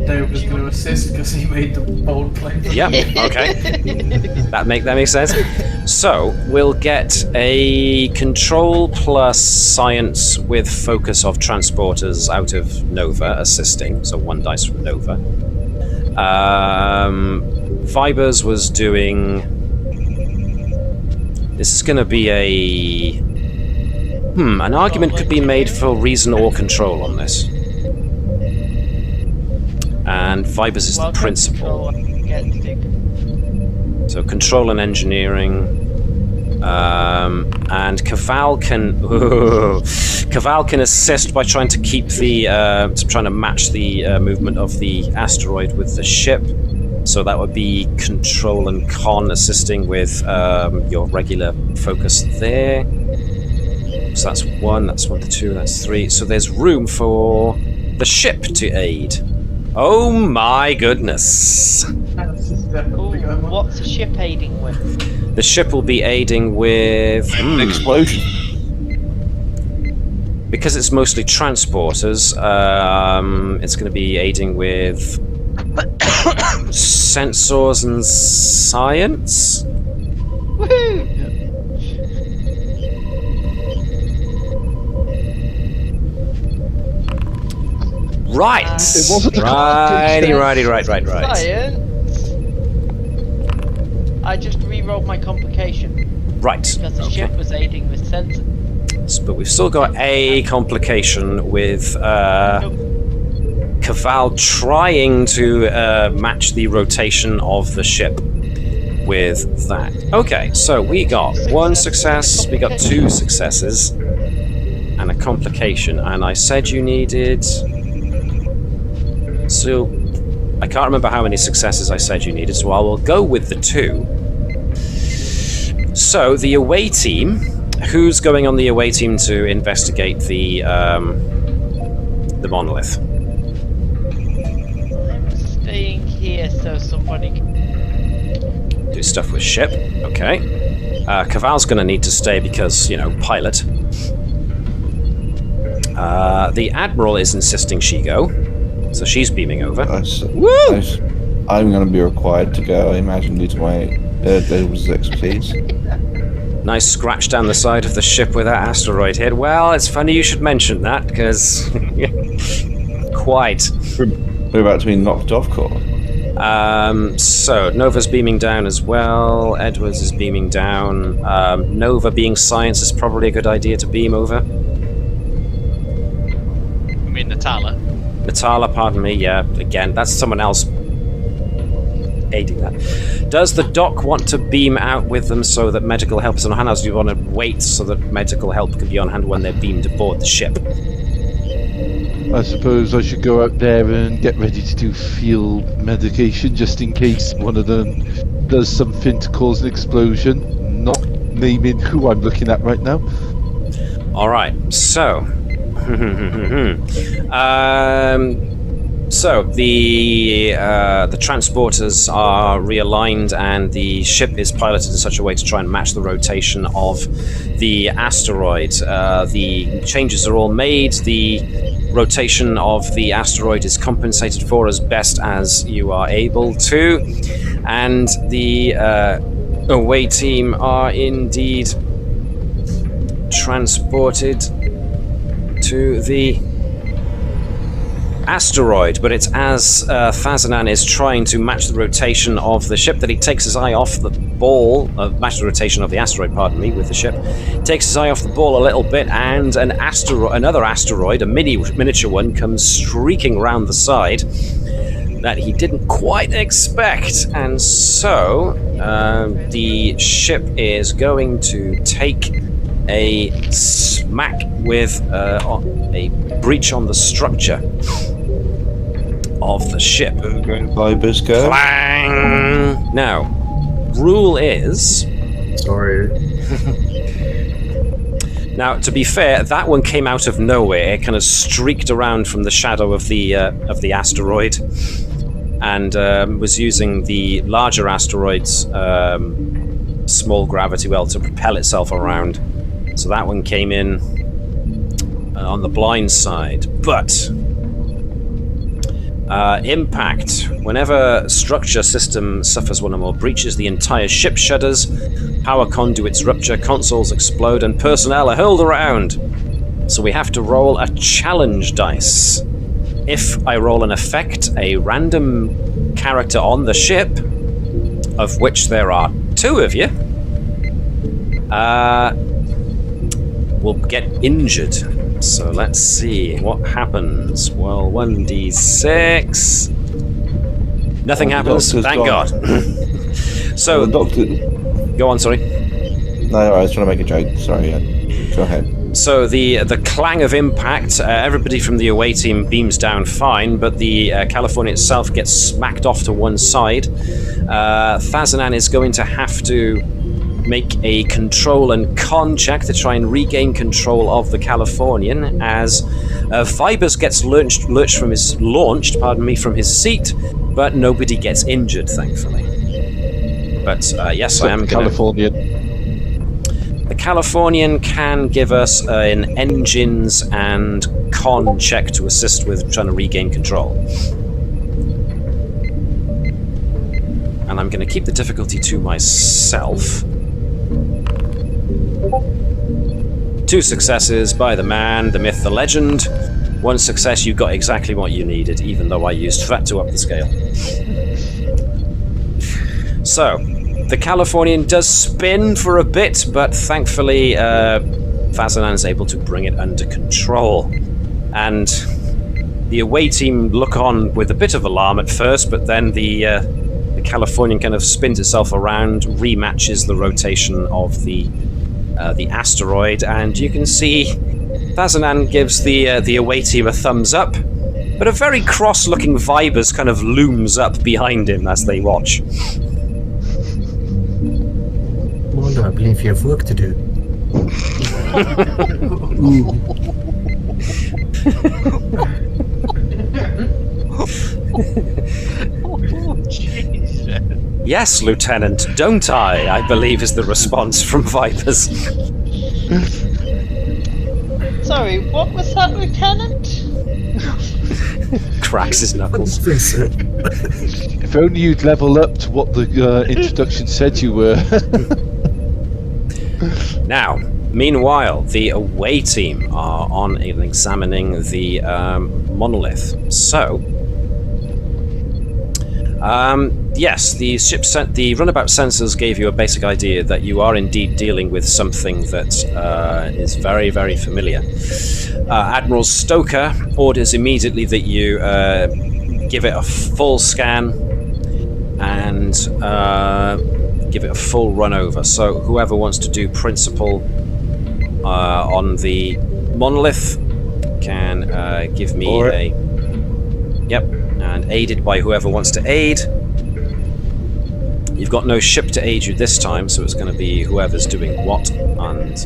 Nova's going to assist because he made the bold claim. Yep, okay. That makes sense. So, we'll get a control plus science with focus of transporters out of Nova assisting, so 1 dice from Nova. Vibers was doing... This is going to be a... an argument could be made for reason or control on this. And Vibers is the principal. So control and engineering. And Caval can assist by trying to keep the trying to match the movement of the asteroid with the ship. So that would be control and con assisting with your regular focus there. So that's 1, that's 1 to 2, that's 3. So there's room for the ship to aid. Oh my goodness! What's the ship aiding with? The ship will be aiding with... Explosion. Because it's mostly transporters, it's going to be aiding with... sensors and science? Woohoo! Right! It wasn't a Righty. Science. I just re-rolled my complication Right, because the ship was aiding with sensors. but we've still got a complication with Caval trying to match the rotation of the ship with that. Okay, so we got 1 success, we got 2 successes, and a complication. And I said you needed... So, I can't remember how many successes I said you needed, so I will go with the 2. So, the away team... Who's going on the away team to investigate the monolith? I'm staying here so somebody can... Do stuff with ship. Okay. Caval's going to need to stay because, pilot. The Admiral is insisting she go, so she's beaming over. Woo! I'm going to be required to go, I imagine, due to my David's expertise. Nice scratch down the side of the ship with that asteroid hit. Well, it's funny you should mention that, because... Quite. We're about to be knocked off course. So, Nova's beaming down as well. Edwards is beaming down. Nova being science is probably a good idea to beam over. I mean, Natala. Natala, pardon me, yeah. Again, that's someone else aiding that. Does the doc want to beam out with them so that medical help is on hand, or do you want to wait so that medical help can be on hand when they're beamed aboard the ship? I suppose I should go out there and get ready to do field medication just in case one of them does something to cause an explosion. Not naming who I'm looking at right now. Alright, so... So the transporters are realigned and the ship is piloted in such a way to try and match the rotation of the asteroid. The changes are all made. The rotation of the asteroid is compensated for as best as you are able to, and the away team are indeed transported to the asteroid, but it's as Thazanan is trying to match the rotation of the ship that he takes his eye off the ball, match the rotation of the asteroid, pardon me, with the ship, takes his eye off the ball a little bit, and another asteroid, a miniature one, comes streaking around the side that he didn't quite expect, and so the ship is going to take a smack with a breach on the structure of the ship. Vibers go. Clang! Now, rule is... Sorry. Now, to be fair, that one came out of nowhere. It kind of streaked around from the shadow of the asteroid, and was using the larger asteroid's small gravity well to propel itself around. So that one came in on the blind side. But impact. Whenever structure system suffers one or more breaches, the entire ship shudders, power conduits rupture, consoles explode, and personnel are hurled around. So we have to roll a challenge dice. If I roll an effect, a random character on the ship, of which there are 2 of you, will get injured. So let's see what happens. Well, 1d6. Nothing happens. Thank God. So the doctor. Go on. Sorry. No, I was trying to make a joke. Sorry. Go ahead. So the clang of impact, everybody from the away team beams down fine, but the California itself gets smacked off to one side. Thazanan is going to have to make a control and con check to try and regain control of the Californian as Vibers gets lurched from his from his seat, but nobody gets injured, thankfully. But yes, I am going to... Californian. The Californian can give us an engines and con check to assist with trying to regain control. And I'm going to keep the difficulty to myself. 2 successes by the man, the myth, the legend. 1 success, you got exactly what you needed, even though I used fat to up the scale. So, the Californian does spin for a bit, but thankfully Fazanan is able to bring it under control. And the away team look on with a bit of alarm at first, but then the Californian kind of spins itself around, rematches the rotation of the asteroid, and you can see Fazanan gives the away team a thumbs up, but a very cross-looking Vibers kind of looms up behind him as they watch. Mondo, I believe you have work to do. Jesus. Yes, Lieutenant, don't I believe is the response from Vipers. Sorry, what was that, Lieutenant? Cracks his knuckles. If only you'd level up to what the introduction said you were. Now, meanwhile, the away team are on and examining the monolith. So, yes, the runabout sensors gave you a basic idea that you are indeed dealing with something that is very, very familiar. Admiral Stoker orders immediately that you give it a full scan and give it a full run over. So whoever wants to do principal on the monolith can give me a... Yep, and aided by whoever wants to aid. You've got no ship to aid you this time, so it's going to be whoever's doing what and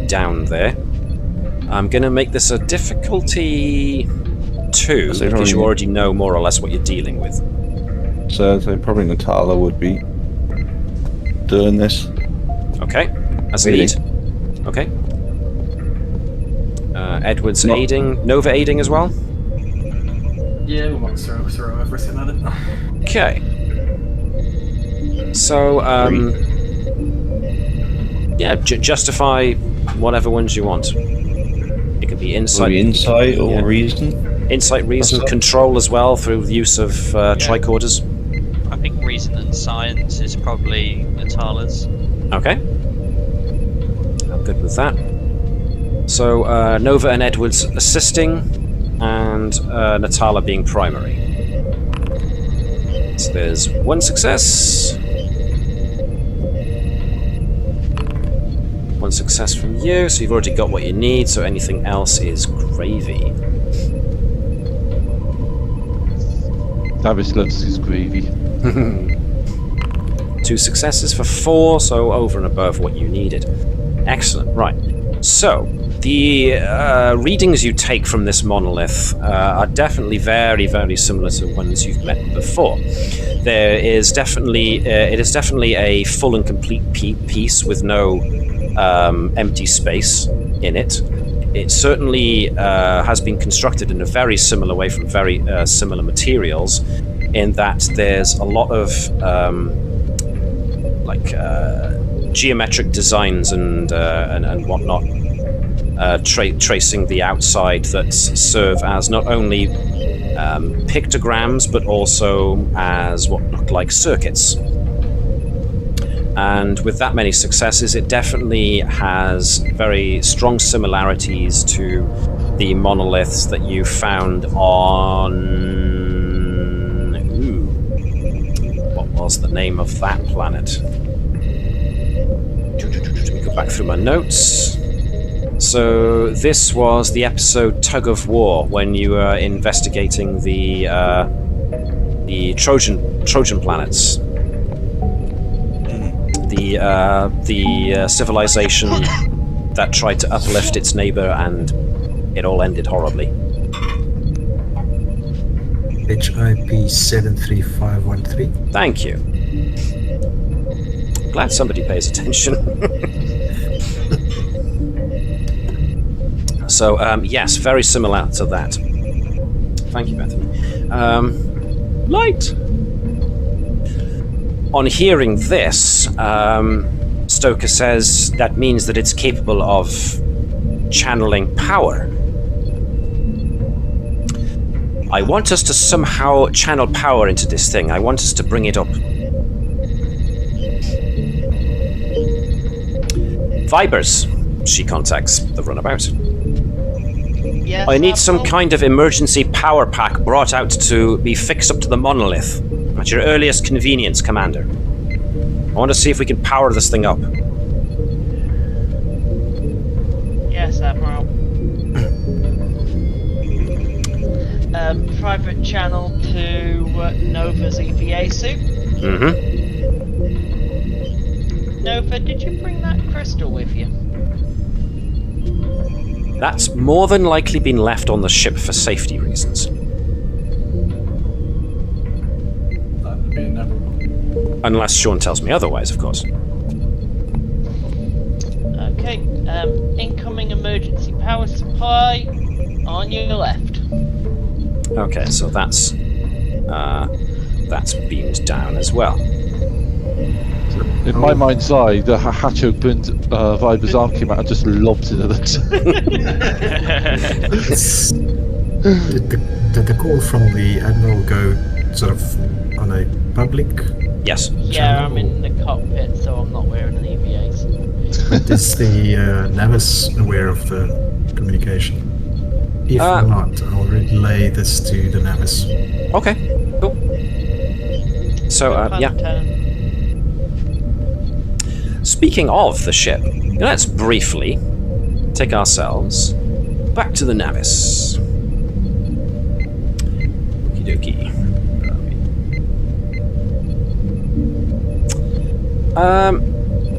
down there. I'm going to make this a difficulty 2 because you already know more or less what you're dealing with. So probably Natala would be doing this. Okay, as Really? lead. Okay. Edward's aiding. Nova aiding as well? Yeah, we want to throw everything at it. Okay. So, yeah, justify whatever ones you want. It could be insight. Maybe insight or yeah. reason. Insight, reason, That's it. Control as well through the use of tricorders. I think reason and science is probably Natala's. Okay. I'm good with that. So, Nova and Edwards assisting, and Natala being primary. So there's 1 success. 1 success from you, so you've already got what you need, so anything else is gravy. Navis loves his gravy. 2 successes for 4, so over and above what you needed. Excellent, right. So, The readings you take from this monolith are definitely very, very similar to ones you've met before. There is definitely, it is definitely a full and complete piece with no empty space in it. It certainly has been constructed in a very similar way from very similar materials, in that there's a lot of geometric designs and whatnot tracing the outside that serve as not only pictograms but also as what look like circuits. And with that many successes, it definitely has very strong similarities to the monoliths that you found on... what was the name of that planet? Let me go back through my notes. So this was the episode Tug of War, when you were investigating the Trojan planets. The civilization that tried to uplift its neighbor, and it all ended horribly. HIP 73513. Thank you. Glad somebody pays attention. So, yes, very similar to that. Thank you, Bethany. Light! On hearing this, Stoker says that means that it's capable of channeling power. I want us to somehow channel power into this thing. I want us to bring it up. Vibers, she contacts the runabout. Yes, I need some Admiral? kind of emergency power pack brought out to be fixed up to the monolith. At your earliest convenience, Commander. I want to see if we can power this thing up. Yes, Admiral. Private channel to Nova's EVA suit. Mm-hmm. Nova, did you bring that crystal with you? That's more than likely been left on the ship for safety reasons. That would be inevitable. Unless Sean tells me otherwise, of course. Okay, incoming emergency power supply on your left. Okay, so that's beamed down as well. In my mind's eye, the hatch opened, Viber's arm came out and just lobbed it at us. Did the call from the Admiral go sort of on a public? Yes. Yeah, I'm in the cockpit, so I'm not wearing an EVA suit. Is the Navis aware of the communication? If not, I'll relay this to the Navis. Okay, cool. So, yeah. Speaking of the ship, let's briefly take ourselves back to the Navis. Okie dokie.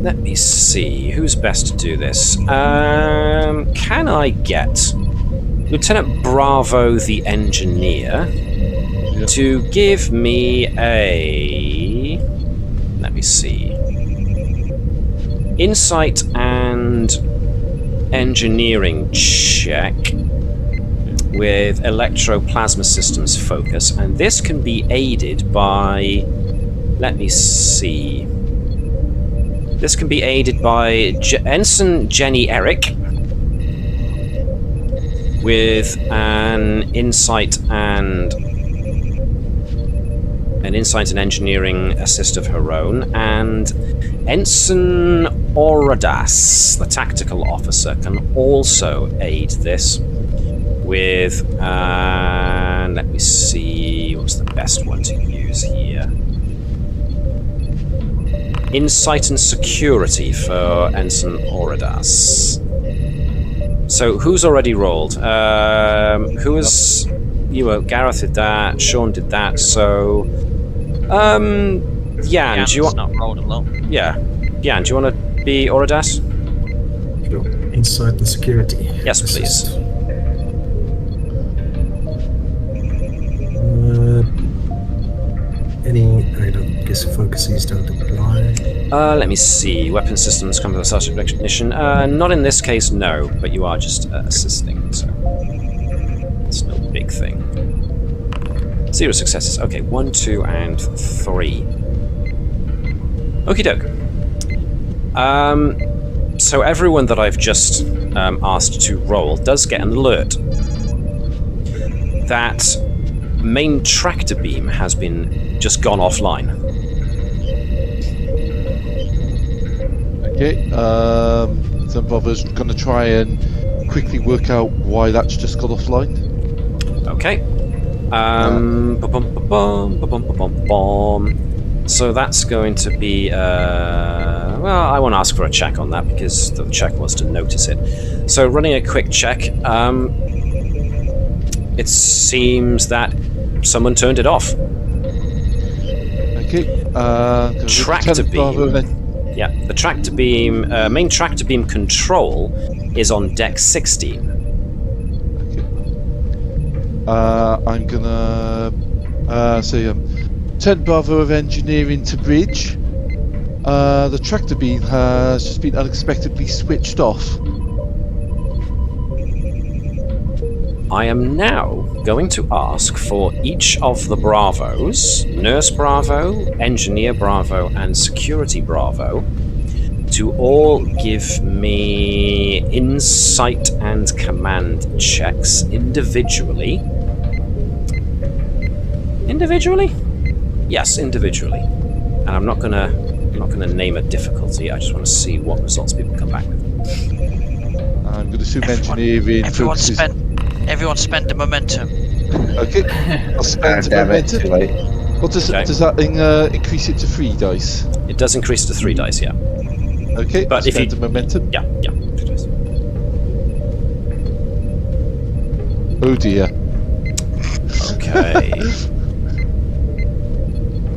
Let me see. Who's best to do this? Can I get Lieutenant Bravo, the engineer, to give me a... Let me see. Insight and engineering check with electroplasma systems focus, and this can be aided by... Let me see. This can be aided by Ensign Jenny Eric with an insight and engineering assist of her own, and Ensign Oradas, the tactical officer, can also aid this with, let me see, what's the best one to use here? Insight and security for Ensign Oradas. So who's already rolled? Who is... Gareth did that, Sean did that, so... Jan, do you want... not rolled a lot. Yeah. Jan, do you want to be Oradas? Sure. Insight and security. Yes, please. Assist. I don't guess focuses don't apply. Let me see. Weapon systems come with a starship recognition. Not in this case, no. But you are just assisting, so it's no big thing. 0 successes. Okay, 1, 2, and 3. Okie doke. So everyone that I've just asked to roll does get an alert that main tractor beam has been just gone offline. Okay. Then Bravo's going to try and quickly work out why that's just got offline. Okay. So that's going to be. Well, I won't ask for a check on that because the check was to notice it. So running a quick check. It seems that someone turned it off. Okay. Tractor beam. Yeah, the tractor beam, main tractor beam control is on deck 16. I'm gonna say 10 Bravo of engineering to bridge. The tractor beam has just been unexpectedly switched off. I am now going to ask for each of the Bravos, Nurse Bravo, Engineer Bravo, and Security Bravo, to all give me insight and command checks individually. Individually? Yes, individually. And I'm not gonna name a difficulty. I just want to see what results people come back with. I'm going to assume engineering. Everyone spend the momentum. Okay, I'll spend momentum. Too late. What does that increase it to 3 dice? It does increase to 3 dice, yeah. Okay, but I'll spend the momentum. Yeah. 3 dice. Oh dear. Okay.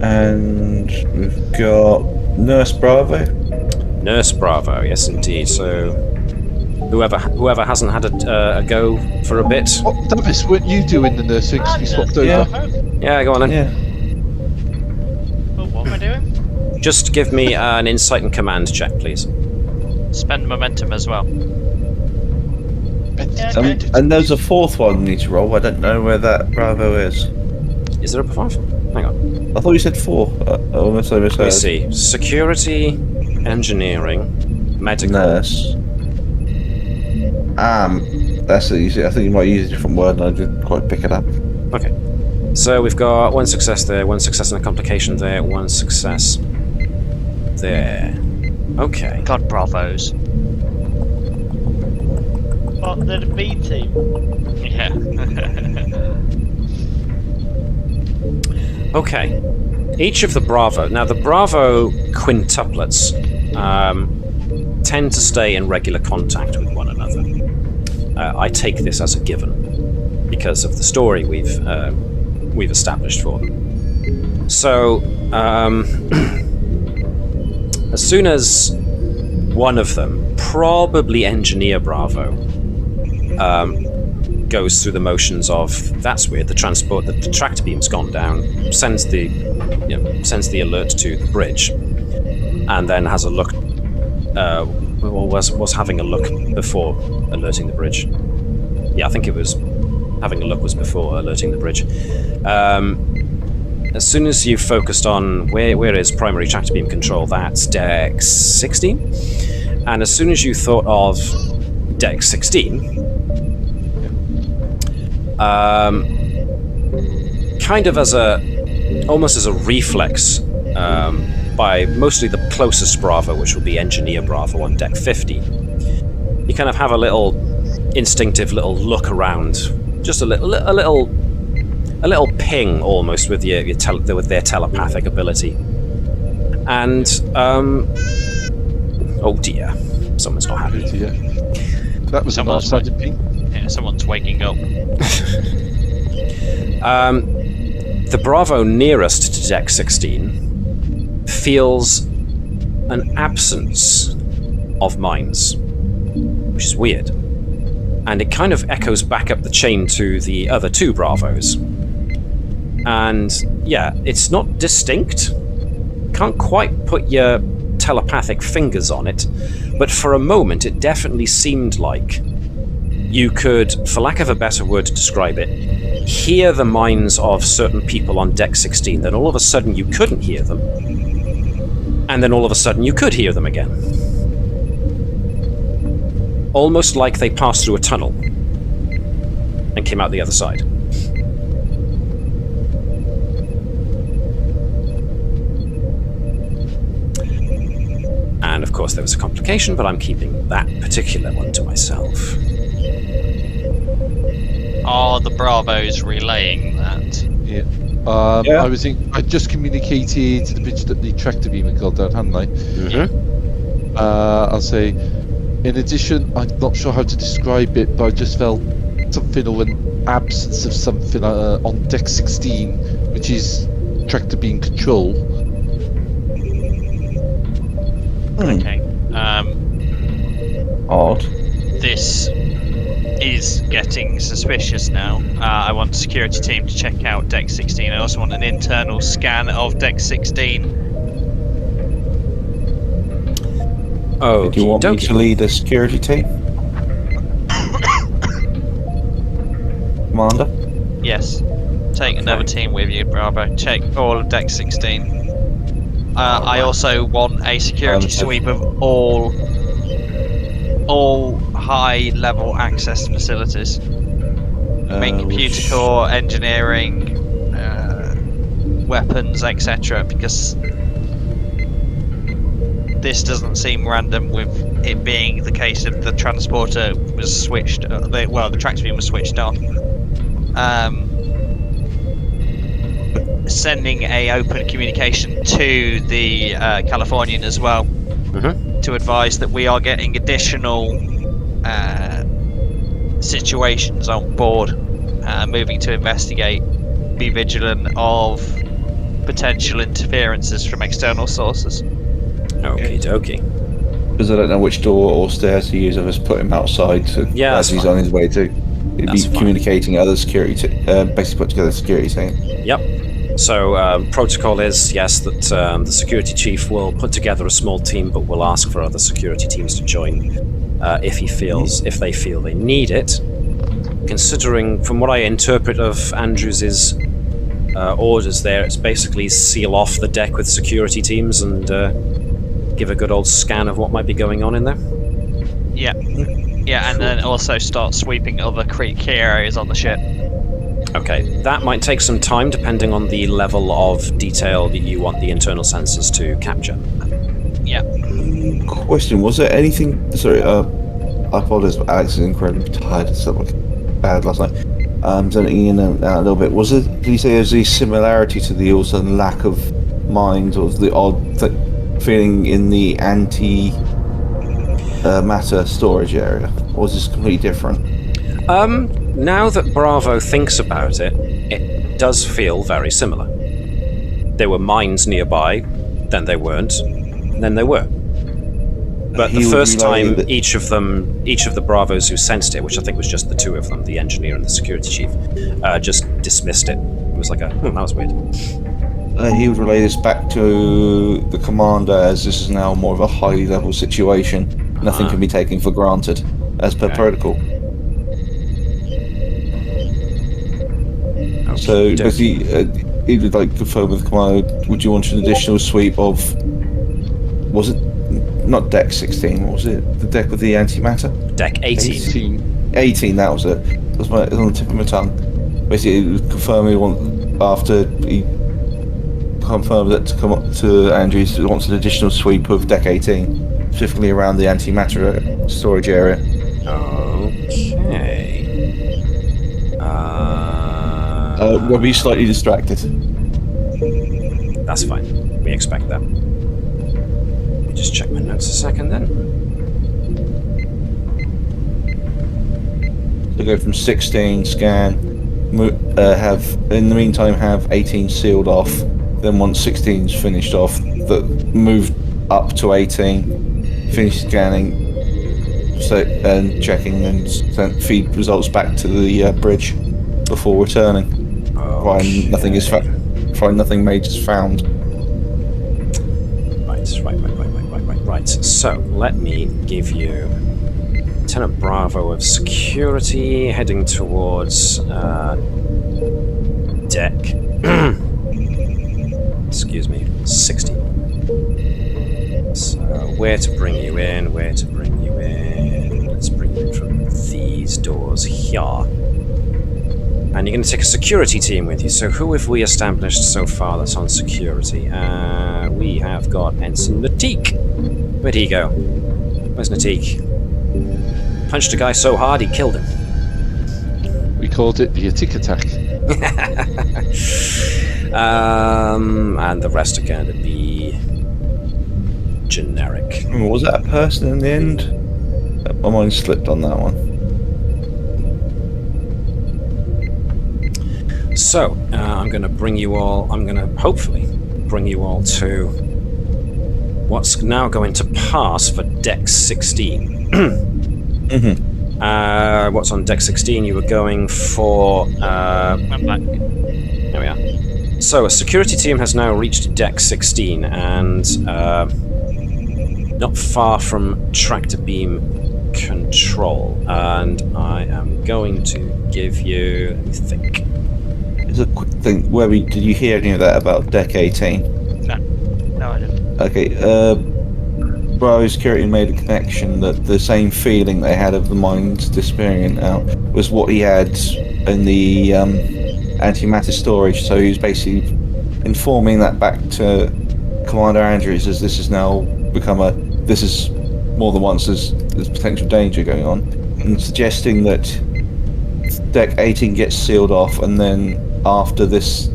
And we've got Nurse Bravo. Nurse Bravo, yes indeed. So whoever hasn't had a go for a bit. Oh, Navis, weren't you doing the nursing? We swapped over. Yeah, go on then. Yeah. Well, what am I doing? Just give me an insight and command check, please. Spend momentum as well. Yeah, okay. And there's a 4th one we need to roll. I don't know where that Bravo is. Is there a 5? Hang on. I thought you said 4. Unless I misheard. Let me see. Security, engineering, medical. Nurse. That's easy. I think you might use a different word and I didn't quite pick it up. Okay. So we've got 1 success there, 1 success and a complication there, 1 success there. Okay. God, Bravos. Oh, they're the B team. Yeah. Okay. Each of the Bravo... Now, the Bravo quintuplets tend to stay in regular contact with one another. I take this as a given because of the story we've established for them. So, as soon as one of them, probably Engineer Bravo, goes through the motions of that's weird. The tractor beam's gone down. Sends the alert to the bridge, and then has a look. Was having a look before alerting the bridge. Yeah, I think it was having a look was before alerting the bridge. As soon as you focused on where is primary tractor beam control, that's deck 16, and as soon as you thought of deck 16. Kind of almost as a reflex, by mostly the closest Bravo, which will be Engineer Bravo on deck 50. You kind of have a little instinctive little look around, just a little ping almost with with their telepathic ability. And oh dear, someone's not happy. Yeah. That was a nice-sided ping. Yeah, someone's waking up. The Bravo nearest to deck 16 feels an absence of mines. which is weird. And it kind of echoes back up the chain to the other two Bravos. And yeah, it's not distinct. Can't quite put your telepathic fingers on it, but for a moment it definitely seemed like you could, for lack of a better word to describe it, hear the minds of certain people on Deck 16. Then all of a sudden you couldn't hear them, and then all of a sudden you could hear them again. Almost like they passed through a tunnel and came out the other side. And of course there was a complication, but I'm keeping that particular one to myself. Are the Bravos relaying that? Yeah. Yeah. I just communicated to the bitch that the tractor beam had gone down, hadn't I? Mm-hmm. I'll say, in addition, I'm not sure how to describe it, but I just felt something or an absence of something on Deck 16, which is tractor beam control. Okay. Odd. This is getting suspicious now. I want the security team to check out Deck 16. I also want an internal scan of Deck 16. Oh, Do you want me to lead the security team? Commander? Yes. Take another team with you, Bravo. Check all of Deck 16. I also want a security sweep of all high-level access facilities. Main computer core, engineering, weapons, etc. Because this doesn't seem random, with it being the case of the transporter was switched. The tractor beam was switched off. Sending a open communication to the Californian as well, to advise that we are getting additional situations on board, moving to investigate, be vigilant of potential interferences from external sources. Okie dokie. Because I don't know which door or stairs to use. I've just put him outside as he's on his way to. He'd be communicating other security, basically put together a security team. Yep. So protocol is, yes, that the security chief will put together a small team, but will ask for other security teams to join if they feel they need it. Considering, from what I interpret of Andrews's orders there, it's basically seal off the deck with security teams and give a good old scan of what might be going on in there. Yeah. Yeah, and then also start sweeping other key areas on the ship. Okay, that might take some time depending on the level of detail that you want the internal sensors to capture. Yeah. Question: was there anything? Sorry, I apologize, but Alex is incredibly tired. It's something bad last night. Zoning in and out a little bit. Was it? Did you say there's a similarity to the also lack of mind, or the odd feeling in the anti-matter storage area, or was this completely different? Now that Bravo thinks about it, it does feel very similar. There were mines nearby, then they weren't, and then they were. But the first time, each of the Bravos who sensed it, which I think was just the two of them, the engineer and the security chief, just dismissed it. It was like that was weird. He would relay this back to the commander, as this is now more of a high level situation. Nothing can be taken for granted, as per protocol. So basically, he would like confirm with the commander, would you want an additional sweep of, was it not Deck 16, what was it? The deck with the antimatter? Deck 18. 18, that was it. It was on the tip of my tongue. Basically, it would confirm he after he confirmed that to come up to Andrews, he wants an additional sweep of Deck 18, specifically around the antimatter storage area. Okay. We'll be slightly distracted. That's fine. We expect that. Let me just check my notes a second then. So go from 16 scan, have in the meantime have 18 sealed off. Then once 16's finished off, move up to 18, finish scanning, and checking and feed results back to the bridge before returning. Find nothing major is found. Right. So let me give you Lieutenant Bravo of security heading towards deck. Excuse me, 60. So where to bring you in? Let's bring you in from these doors here. And you're going to take a security team with you. So who have we established so far that's on security? We have got Ensign Natik. Where'd he go? Where's Natik? Punched a guy so hard he killed him. We called it the Atik attack. And the rest are going to be generic. Was that a person in the end? My mind slipped on that one. So, I'm going to hopefully bring you all to what's now going to pass for Deck 16. What's on Deck 16? You were going for... I'm back. There we are. So, a security team has now reached Deck 16, and not far from tractor beam control. And I am going to give you... Let me think. It's a quick thing. Did you hear any of that about Deck 18? No, I didn't. Okay, Bravo Security made a connection that the same feeling they had of the mines disappearing out was what he had in the antimatter storage, so he was basically informing that back to Commander Andrews as this has now become this is more than once there's potential danger going on, and suggesting that Deck 18 gets sealed off, and then after this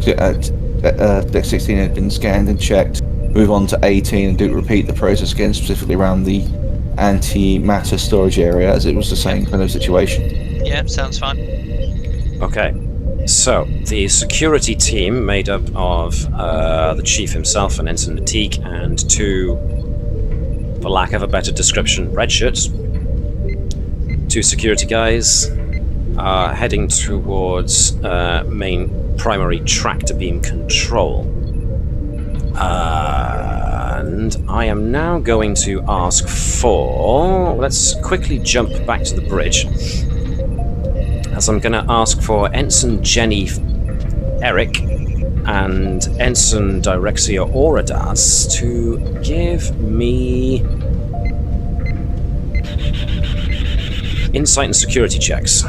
Deck 16 had been scanned and checked, move on to 18 and repeat the process again, specifically around the antimatter storage area, as it was the same kind of situation. Yeah, sounds fine. Okay. So, the security team made up of the chief himself and Ensign Natik and two, for lack of a better description, red shirts. Two security guys heading towards main primary tractor beam control. And I am now going to ask for... Let's quickly jump back to the bridge. As I'm going to ask for Ensign Jenny Eric and Ensign Direxia Auradas to give me insight and security checks.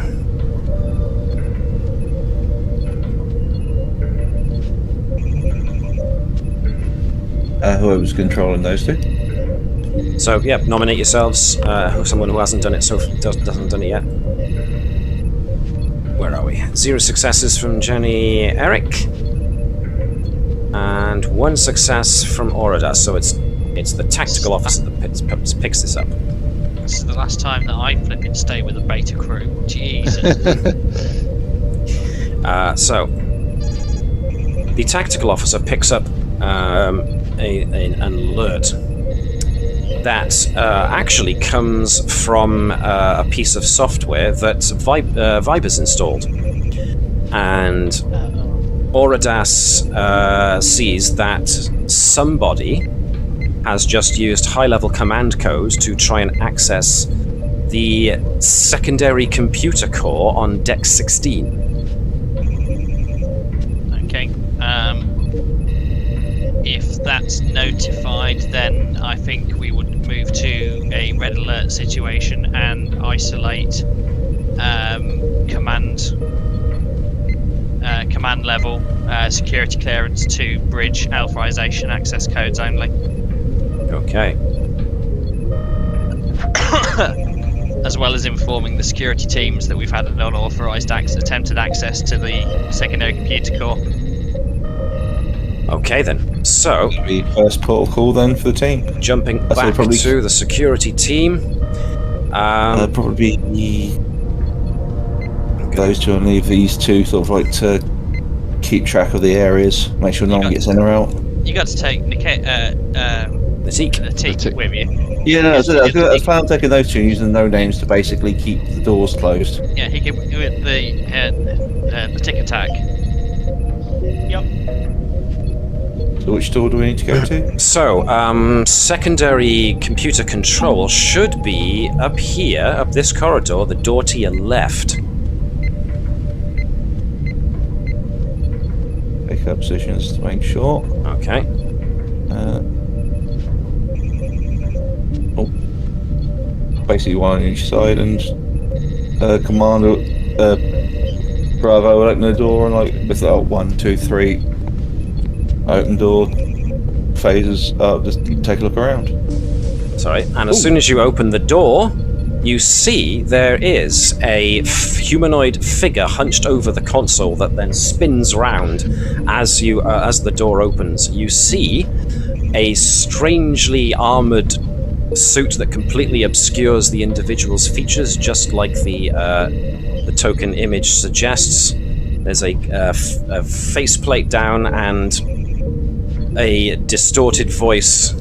Whoever's controlling those two. So, yeah, nominate yourselves. Someone who hasn't done it doesn't done it yet. Where are we? 0 successes from Jenny Eric, and 1 success from Auradas. So it's the tactical officer that picks this up. This is the last time that I flipping stay with a beta crew. Jeez. So the tactical officer picks up an alert that actually comes from a piece of software that Viber's installed. And Auradas sees that somebody has just used high-level command code to try and access the secondary computer core on Deck 16. Okay. If that's notified, then I think we would move to a red alert situation and isolate command level security clearance to bridge authorization access codes only. Okay. As well as informing the security teams that we've had an unauthorized attempted access to the secondary computer core. Okay then. So, The first port of call then for the team. jumping I'd say back probably- to the security team. Probably those two, and leave these two sort of like to keep track of the areas, make sure no one gets in or out. You got to take Atik with you. Yeah, no, I found taking those two using no names to basically keep the doors closed. Yeah, he can with the tick attack. Yep. So which door do we need to go to? So, secondary computer control should be up here, up this corridor, the door to your left. Take up positions to make sure. Okay. Basically one on each side, and Commander Bravo will open the door and with 1, 2, 3. Open door. Phases up. Just take a look around. Sorry. And as soon as you open the door, you see there is a humanoid figure hunched over the console that then spins round as the door opens. You see a strangely armored suit that completely obscures the individual's features, just like the token image suggests. There's a faceplate down, and a distorted voice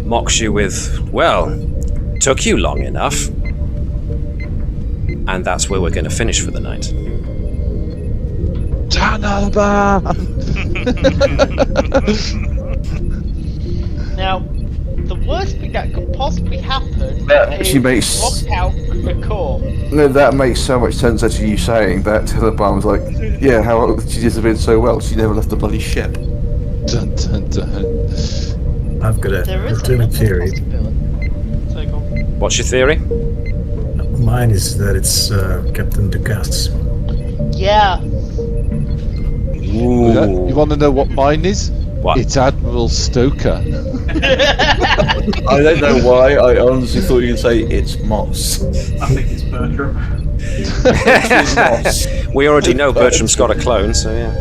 mocks you with, "Well, took you long enough." And that's where we're going to finish for the night. Now, the worst thing that could possibly happen is she makes- lock out the core. No, that makes so much sense actually, you saying that. To the bomb was like, yeah, how she disappeared so well, she never left the bloody ship. Dun, dun, dun. I've got There a is alternate another theory. possibility. So go on. What's your theory? Mine is that it's Captain Ducas. Yeah. Ooh. You want to know what mine is? What? It's Admiral Stoker. I don't know why, I honestly thought you would say it's Moss. I think it's Bertram. It's Moss. We already know Bertram's got a clone, so yeah.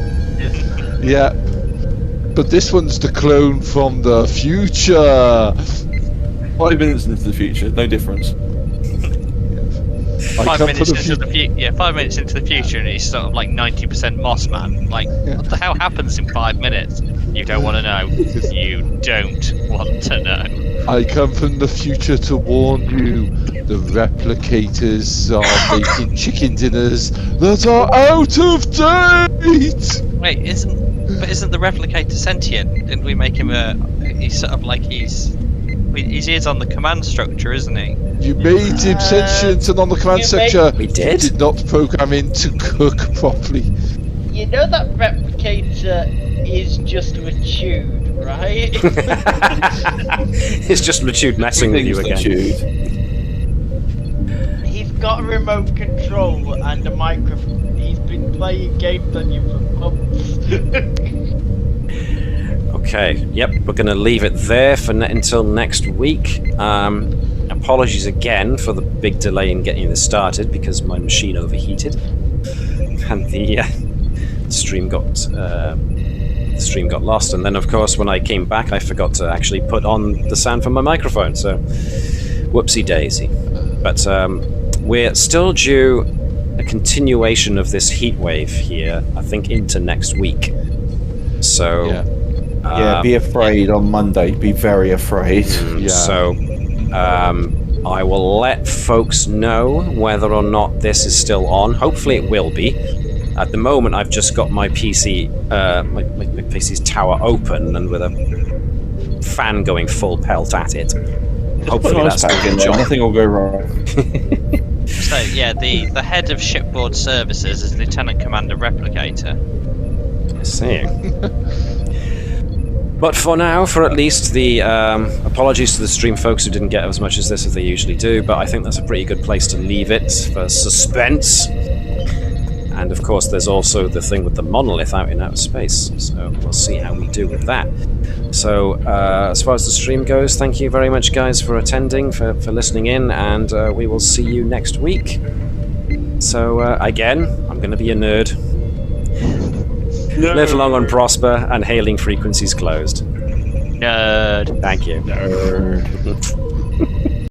Yeah. But this one's the clone from the future. 5 minutes into the future, no difference. 5 minutes into the future. 5 minutes into the future, and he's sort of like 90% Moss Man. Like, what the hell happens in 5 minutes? You don't want to know. You don't want to know. I come from the future to warn you. The replicators are making chicken dinners that are out of date. Wait, isn't the replicator sentient? Didn't we make him he's sort of like he is on the command structure, isn't he? You made him sentient and on the command structure. We did? You did not program him to cook properly. You know that replicator is just a tube, right? It's just Machude messing with you again. He's got a remote control and a microphone. He's been playing games on you for months. Okay, yep, we're going to leave it there for until next week. Apologies again for the big delay in getting this started because my machine overheated and the stream got lost. And then, of course, when I came back, I forgot to actually put on the sound from my microphone. So, whoopsie daisy. But we're still due a continuation of this heat wave here, I think, into next week. So. Yeah. Yeah, be afraid on Monday. Be very afraid. Yeah. So, I will let folks know whether or not this is still on. Hopefully it will be. At the moment, I've just got my PC, my PC's tower open and with a fan going full pelt at it. Hopefully that's back doing in the there. job. Nothing will go wrong. So yeah, the head of shipboard services is Lieutenant Commander Replicator. I see. But for now, for at least the apologies to the stream folks who didn't get as much as this as they usually do, but I think that's a pretty good place to leave it for suspense. And of course, there's also the thing with the monolith out in outer space, so we'll see how we do with that. So, as far as the stream goes, thank you very much, guys, for attending, for listening in, and we will see you next week. So, again, I'm going to be a nerd. Live long and prosper, and hailing frequencies closed. Nerd. Thank you. Nerd.